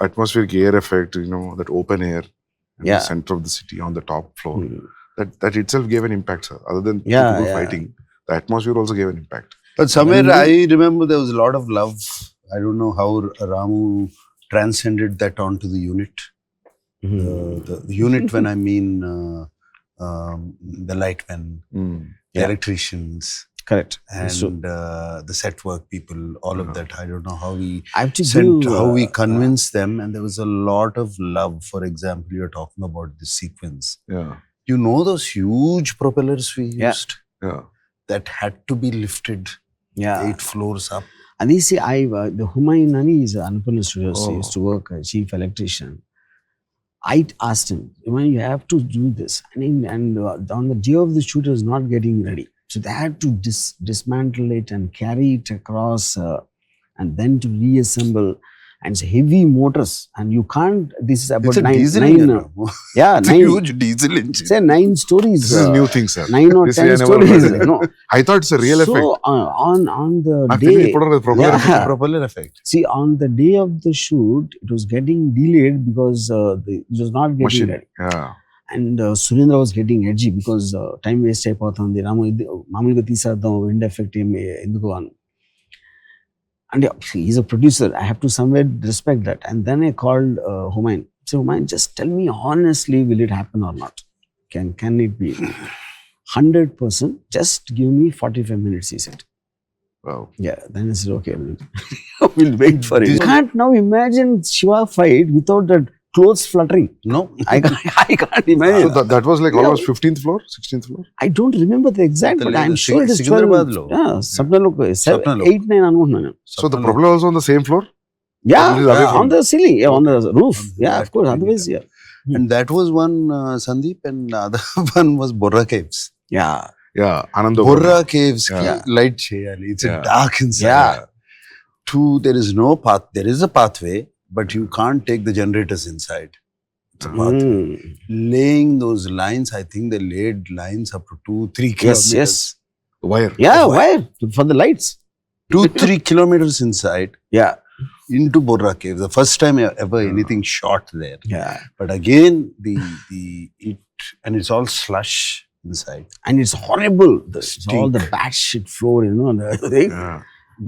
Speaker 3: atmospheric air effect, that open air in the center of the city on the top floor, that itself gave an impact, sir. Other than people fighting, the atmosphere also gave an impact.
Speaker 2: But somewhere I remember there was a lot of love. I don't know how Ramu transcended that onto the unit. The unit, when I mean the lightmen, the electricians,
Speaker 1: correct,
Speaker 2: and the set work people, all of that. I don't know how we convinced them, and there was a lot of love. For example, you're talking about this sequence. You know those huge propellers we used that had to be lifted 8 floors up.
Speaker 1: And you see, the Humayun Nani is Annapurna Studios. He used to work as chief electrician. I asked him, you have to do this. And on the day of the shoot, it was not getting ready. So they had to dismantle it and carry it across and then to reassemble. And it's heavy motors. And you can't, this is about
Speaker 2: it's a
Speaker 1: 9
Speaker 2: diesel
Speaker 1: engine.
Speaker 2: It's a huge diesel engine.
Speaker 1: Say 9 stories.
Speaker 3: This is new thing, sir.
Speaker 1: 9 or 10 stories.
Speaker 3: I thought it's a real effect.
Speaker 1: So on the day,
Speaker 2: propeller effect.
Speaker 1: See, on the day of the shoot, it was getting delayed because it was not getting ready. And Surendra was getting edgy because time waste అయిపోతుంది రాము ఇది మామూలుగా తీసేద్దాం end effect ఏమి ఎందుకు అని. And he's a producer. I have to somewhere respect that. And then I called Humayun. So Humayun, just tell me honestly, will it happen or not? Can it be 100%? Just give me 45 minutes, he said.
Speaker 3: Wow.
Speaker 1: Yeah, then I said, okay, we'll wait for it. You can't now imagine Shiva fight without that clothes fluttering.
Speaker 2: No.
Speaker 1: I can't imagine.
Speaker 3: So that was like almost 15th floor, 16th floor?
Speaker 1: I don't remember the exact, but I'm sure it is 12.
Speaker 2: Sikandrabad lo.
Speaker 1: Yeah, Sapnalo, 8, 9 అనుకుంటున్నాను.
Speaker 3: So the problem was on the same floor?
Speaker 1: Yeah,
Speaker 3: It is away from-
Speaker 1: on the ceiling, yeah, on the roof. Yeah, of course, otherwise, yeah.
Speaker 2: And that was one Sandeep, and the other one was Borra Caves.
Speaker 1: Yeah.
Speaker 3: Yeah, Ananda.
Speaker 2: Borra Caves
Speaker 3: Yeah.
Speaker 2: light cheyali. It's
Speaker 3: Yeah.
Speaker 2: dark inside.
Speaker 1: Yeah.
Speaker 2: There is no path. There is a pathway, but you can't take the generators inside. It's a pathway. Laying those lines, I think they laid lines up to 2-3
Speaker 1: Yes,
Speaker 2: kilometers.
Speaker 1: yes.
Speaker 3: Wire.
Speaker 1: Yeah, wire for the lights.
Speaker 2: 2-3 kilometers inside
Speaker 1: Yeah.
Speaker 2: into Borra Caves. The first time ever anything shot there.
Speaker 1: Yeah.
Speaker 2: But again, and it's all slush inside.
Speaker 1: And it's horrible. It's all the bad shit floor, you know. And everything.
Speaker 3: Yeah.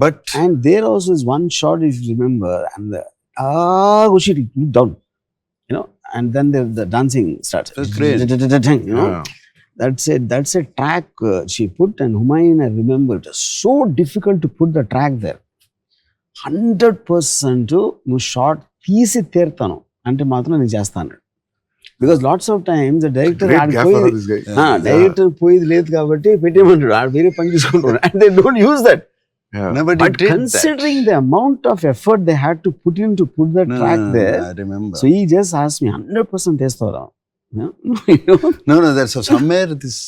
Speaker 2: But
Speaker 1: And there also is one shot, if you remember, and the shit, down, you know, and then the dancing starts.
Speaker 2: That's great.
Speaker 1: You know,
Speaker 3: Yeah.
Speaker 1: that's a track she put, and Humayun, I remember, it was so difficult to put the track there. 100% నువ్వు short తీసి తీరుతాను అంటే మాత్రం నేను చేస్తాను. Because lots of times the director
Speaker 3: Great gaffer, this guy.
Speaker 1: Director పోయేది లేదు కాబట్టి పెట్టేయమంటాడు, ఆడు వేరే పని చూసుకుంటాడు. And they don't use that.
Speaker 3: Yeah.
Speaker 2: nobody
Speaker 1: But
Speaker 2: did
Speaker 1: considering the amount of effort they had to put in to put the
Speaker 2: that.
Speaker 1: track there,
Speaker 2: I remember.
Speaker 1: so he just asked me 100% testavara.
Speaker 2: No, that's so somewhere this.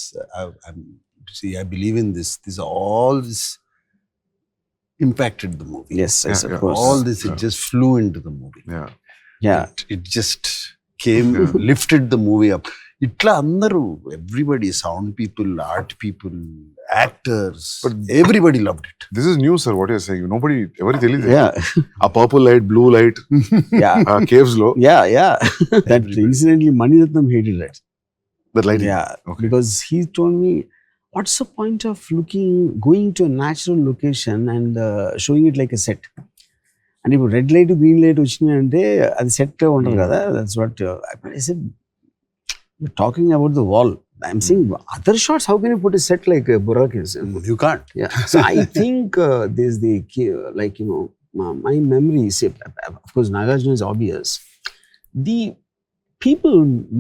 Speaker 2: I believe in this. All this impacted the movie.
Speaker 1: Yes, I
Speaker 3: Yeah,
Speaker 1: suppose.
Speaker 2: All this, it just flew into the movie.
Speaker 3: Yeah.
Speaker 1: Yeah.
Speaker 2: It just came, lifted the movie up. Itla andaru, everybody, sound people, art people, actors,
Speaker 3: But
Speaker 2: everybody loved it.
Speaker 3: This is new, sir. What you're saying? Nobody ever tell you.
Speaker 1: Yeah.
Speaker 3: A purple light, blue light,
Speaker 1: Yeah.
Speaker 3: caves low.
Speaker 1: Yeah, yeah. That incidentally Maniratnam hated that.
Speaker 3: That lighting.
Speaker 1: Yeah.
Speaker 3: Okay.
Speaker 1: Because he told me, what's the point of going to a natural location and showing it like a set? And if red light, green light వచ్చినాయి అంటే అది set ఉండదు కదా. That's what I said. We're talking about the wall. I'm saying other shots, how can you put a set like Borra Caves?
Speaker 2: You can't.
Speaker 1: Yeah. So I think there's the, like, you know, my memory is, of course, Nagarjuna is obvious. The people,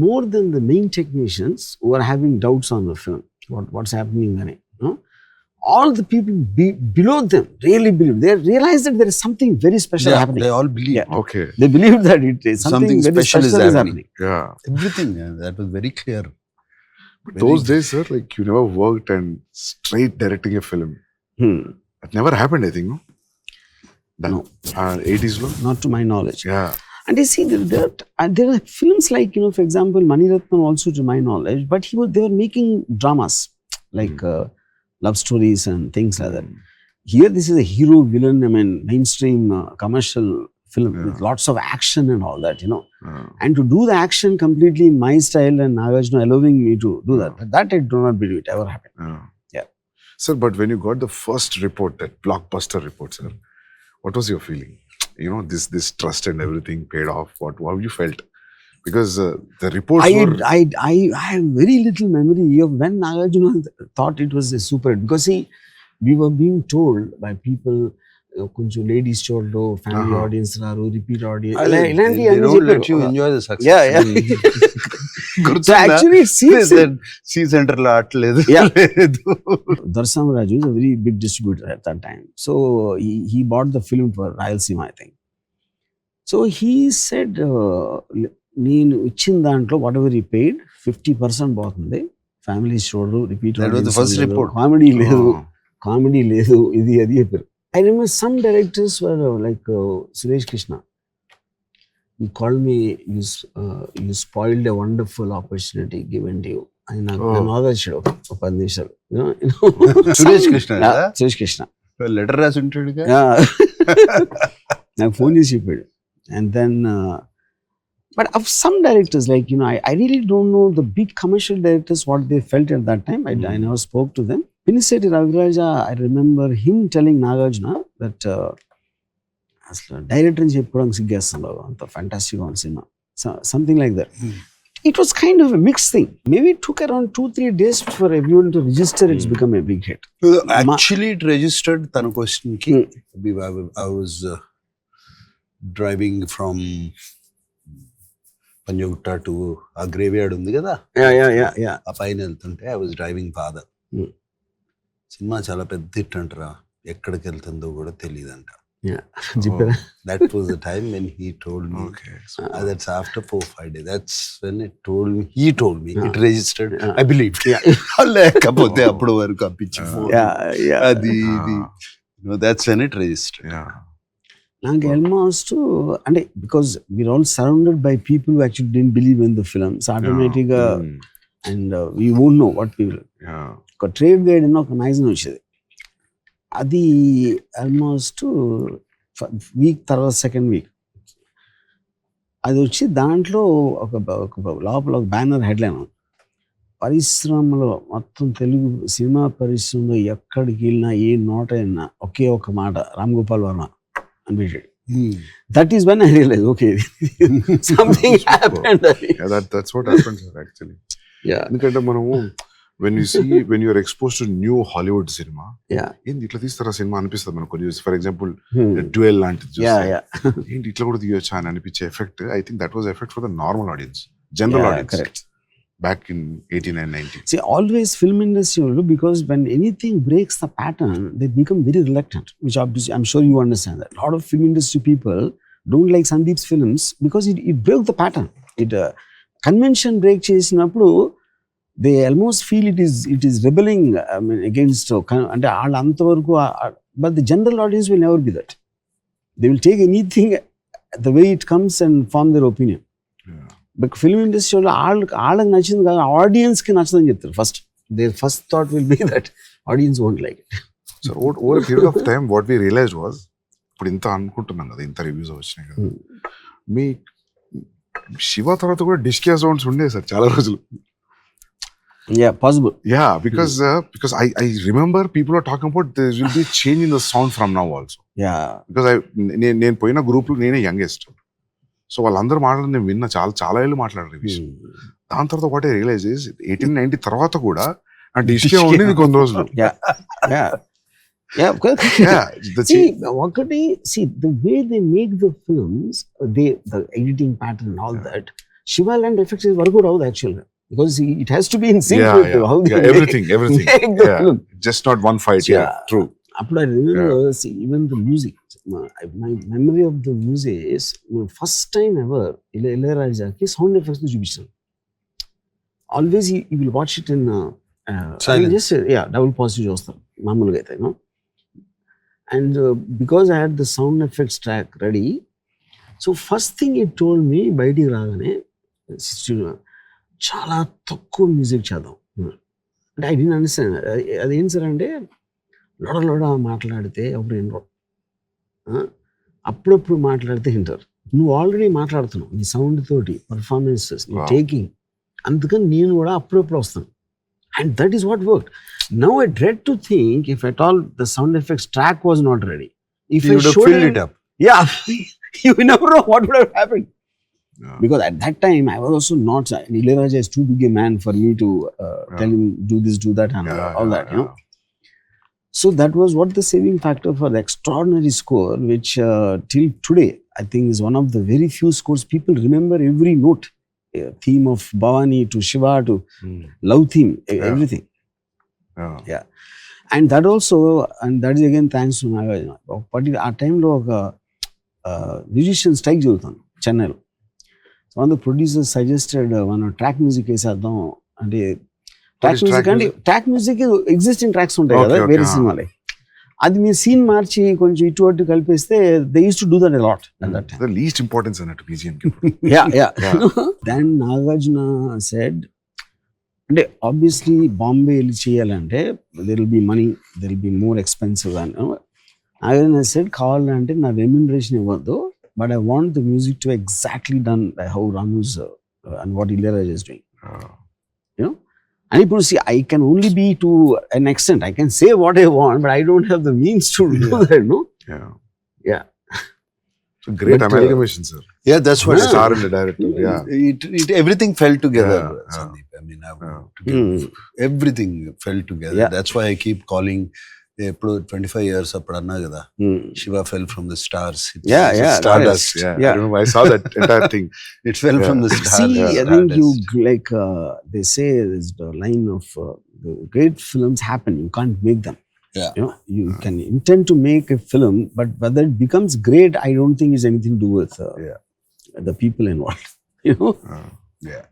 Speaker 1: more than the main technicians, who are having doubts on the film, what's happening there, you know, all the people below them really believe. They realize that there is something very special happening.
Speaker 2: They all believe.
Speaker 1: Yeah.
Speaker 3: Okay.
Speaker 1: They believe that it is something very
Speaker 2: special
Speaker 1: special
Speaker 2: is
Speaker 1: is
Speaker 2: happening.
Speaker 1: happening.
Speaker 3: Yeah.
Speaker 2: Everything. That was very clear.
Speaker 3: But those days, sir, like you never worked and straight directing a film. That never happened, I think. No.
Speaker 1: No.
Speaker 3: 80s, no?
Speaker 1: Not to my knowledge.
Speaker 3: Yeah.
Speaker 1: And you see, there are films like, you know, for example, Maniratnam also, to my knowledge, but they were making dramas like love stories and things like that. Here, this is a hero villain, I mean, mainstream commercial film with lots of action and all that, you know. And to do the action completely in my style and Nagarjuna allowing me to do that I do not believe it ever happened. Yeah.
Speaker 3: Sir, but when you got the first report, that blockbuster report, sir, what was your feeling? You know, this trust and everything paid off. How you felt? Because the reports were...
Speaker 1: I have very little memory of when Nagarjuna thought it was a super hit. Because see, we were being told by people, కొంచెం ladies చూడరు, family audience రారు, repeat audience, ఇలాంటి
Speaker 2: They don't let you enjoy the success.
Speaker 1: Yeah. So actually it seems
Speaker 2: C center లో ఆటలేదు.
Speaker 1: Darsamraju is a very big distributor at that time. So he bought the film for Rayalaseema, I think. So he said, నేను ఇచ్చిన దాంట్లో what ever ఈ paid 50% పోతుంది, families చూడరు, repeat
Speaker 2: That was the first report.
Speaker 1: Comedy లేదు, ఇది అది చెప్పారు. I remember some directors were like Suresh Krishna. He called me, you spoiled a wonderful opportunity given to you. I'm ఆలోచించాడు ఒక 10 నిమిషాలు.
Speaker 2: సురేష్ కృష్ణ.
Speaker 1: సురేష్ కృష్ణ
Speaker 2: లెటర్ రాసి ఉంటాడుగా.
Speaker 1: నాకు ఫోన్ చేసి చెప్పాడు. And then But of some directors, like, I really don't know the big commercial directors what they felt at that time. I never spoke to them. Piniseti Raviraja, I remember him telling Nagarjuna that అసలు director అని చెప్పుకోవడానికి సిగ్గేస్తుండవు, అంత ఫ్యాంటాస్టిక్గా ఉంది cinema, something like that. It was kind of a mixed thing. Maybe it took around 2-3 days for everyone to register it's become a big hit.
Speaker 2: Actually, it registered tana question ki. I was driving from Panjagutta to a graveyard undi kada.
Speaker 1: Yeah.
Speaker 2: ఆ పైన వెళ్తుంటే I was driving father. Cinema చాలా పెద్ద hit అంటారా, ఎక్కడికి వెళ్తుందో కూడా తెలియదంట.
Speaker 1: చెప్పారా?
Speaker 2: That was the time when he told me.
Speaker 3: Okay.
Speaker 2: That's after 4-5 days. That's when he told me it registered. I believed. లేకపోతే అప్పుడు వరకు అప్పించి అది that's when it registered.
Speaker 1: నాకు ఆల్మోస్ట్ అంటే because we're all surrounded by people who actually didn't believe in the films ఆటోమేటిక్గా, and we won't know what people. ఒక trade guide అని ఒక మ్యాగజైన్ వచ్చేది, అది ఆల్మోస్ట్ వీక్ తర్వాత సెకండ్ వీక్ అది వచ్చి దాంట్లో ఒక లోపల ఒక బ్యానర్ హెడ్లైన్, పరిశ్రమలో మొత్తం తెలుగు సినిమా పరిశ్రమలో ఎక్కడికి వెళ్ళినా ఏ నోట అయినా ఒకే ఒక మాట రామ్ గోపాల్ వర్మ అనిపించాడు. That is when I realized, okay, something happened.
Speaker 3: That's what happened, sir, actually. ఎందుకంటే మనము when you are exposed to new Hollywood cinema, ఏంటి ఇట్లా తీస్తారా సినిమా అనిపిస్తుంది మనకు కొన్ని. ఫర్ ఎగ్జాంపుల్ డ్యూయల్ లాంటిది ఏంటి ఇట్లా కూడా తీయొచ్చా అని అనిపించే effect, I think that was effect for the normal audience, general audience back in 89-90.
Speaker 1: See, always film industry, because when anything breaks the pattern, they become very reluctant, which obviously I'm sure you understand that. A lot of film industry people don't like Sandeep's films because it broke the pattern. It convention break చేసినప్పుడు they almost feel it is rebelling, against అంటే వాళ్ళు అంతవరకు, but the general audience will never be that. They will take anything the way it comes and form their opinion. But film ఇండస్ట్రీలో వాళ్ళకి నచ్చింది కాదు, ఆడియన్స్కి నచ్చదని చెప్తారు first. Their first thought will be that audience won't like it.
Speaker 3: So over a period of time what we realised was, ఇప్పుడు ఇంత అనుకుంటున్నాం కదా, ఇంత రివ్యూస్ వచ్చినాయి కదా, మీ శివ తర్వాత కూడా డిస్కియా సౌండ్స్ ఉండే సార్ చాలా రోజులు.
Speaker 1: Possible.
Speaker 3: Because I remember people are talking about there will be a change in the sound from now also. Because నేను పోయిన గ్రూప్లో నేనే యంగెస్ట్, సో వాళ్ళందరూ మాట్లాడి నేను విన్నా, చాలా ఏళ్ళు మాట్లాడారు ఈ విషయం. దాని తర్వాత వాట్ ఐ రియలైజ్ ఇస్ 1890 తర్వాత కూడా ఆ డిస్కే ఉంది కొన్ని రోజులు.
Speaker 1: ఒకటి, the way they make the films, the editing pattern and all that, Shiva land effects is work out actually, because it has to be in sync with how they
Speaker 3: everything make the film. Just not one fight. True.
Speaker 1: Appudu I remember, even the music, my memory of the music is, first time ever Ilayaraja sound effects చూపించాను. Always you will watch it in just double positive చూస్తాను మామూలుగా అయితే, and because I had the sound effects track ready, so first thing he told me బయటికి రాగానే, చాలా తక్కువ music చేద్దాం అంటే ఐ డిడ్ంట్ అండర్స్టాండ్. అదేం సార్ అంటే, లోడ మాట్లాడితే అప్పుడు వినరు, అప్పుడప్పుడు మాట్లాడితే వింటారు. నువ్వు ఆల్రెడీ మాట్లాడుతున్నావు నీ సౌండ్ తోటి, పర్ఫార్మెన్సెస్ నీ టేకింగ్, అందుకని నేను కూడా అప్పుడప్పుడు వస్తాను. And that is what work. Now I dread to think if at all the sound effects track was not ready, if I showed it up, you never know what would have happened. Because at that time I was also not, Ilayaraja is too big a man for me to tell him do this, do that, and all that, you know. So that was what the saving factor for the extraordinary score, which till today I think is one of the very few scores people remember every note. Theme of Bhavani to Shiva to love theme, everything. And that also, and that is again thanks to Nagarjuna. But at time lo musician strike jogutanu Chennai lo. So one of the producers suggested one track music వేసేద్దాం అంటే, track music existing tracks ఉంటాయి కదా వేరే సినిమాలే, అది మీ scene మార్చి కొంచెం ఇటు అటు కలిపేస్తే they use to do that a lot at that time.
Speaker 3: The least importance అన్నట్టు BGM.
Speaker 1: Then Nagarjuna said, అంటే ఆబ్వియస్లీ బాంబే వెళ్ళి చేయాలంటే there will be money, there will be more expensive అని. Nagarjuna said, కావాలంటే నా రెమ్యూనరేషన్ ఇవ్వద్దు, but I want the music to exactly done by how Ramu's and what Ilayaraja is doing. You know, and people see I can only be to an extent. I can say what I want, but I don't have the means to do that. No. Yeah.
Speaker 3: So great
Speaker 1: But,
Speaker 3: amalgamation, sir.
Speaker 2: Yeah, that's what
Speaker 3: Star and the director. Yeah.
Speaker 2: it everything fell together,
Speaker 3: Yeah.
Speaker 2: Sandeep. I mean, I want to give, everything fell together.
Speaker 1: Yeah.
Speaker 2: That's why I keep calling. 25 years అప్పుడు అన్నా కదా, Shiva fell from the stars.
Speaker 1: Yeah.
Speaker 2: Stardust.
Speaker 3: Yeah.
Speaker 1: Yeah.
Speaker 3: I don't know, I saw that entire thing.
Speaker 2: It fell from the stars.
Speaker 1: See, I think you like they say there's the line of the great films happen. You can't make them.
Speaker 2: Yeah.
Speaker 1: You know, you can intend to make a film, but whether it becomes great, I don't think is anything to do with the people involved. You know.
Speaker 2: Yeah.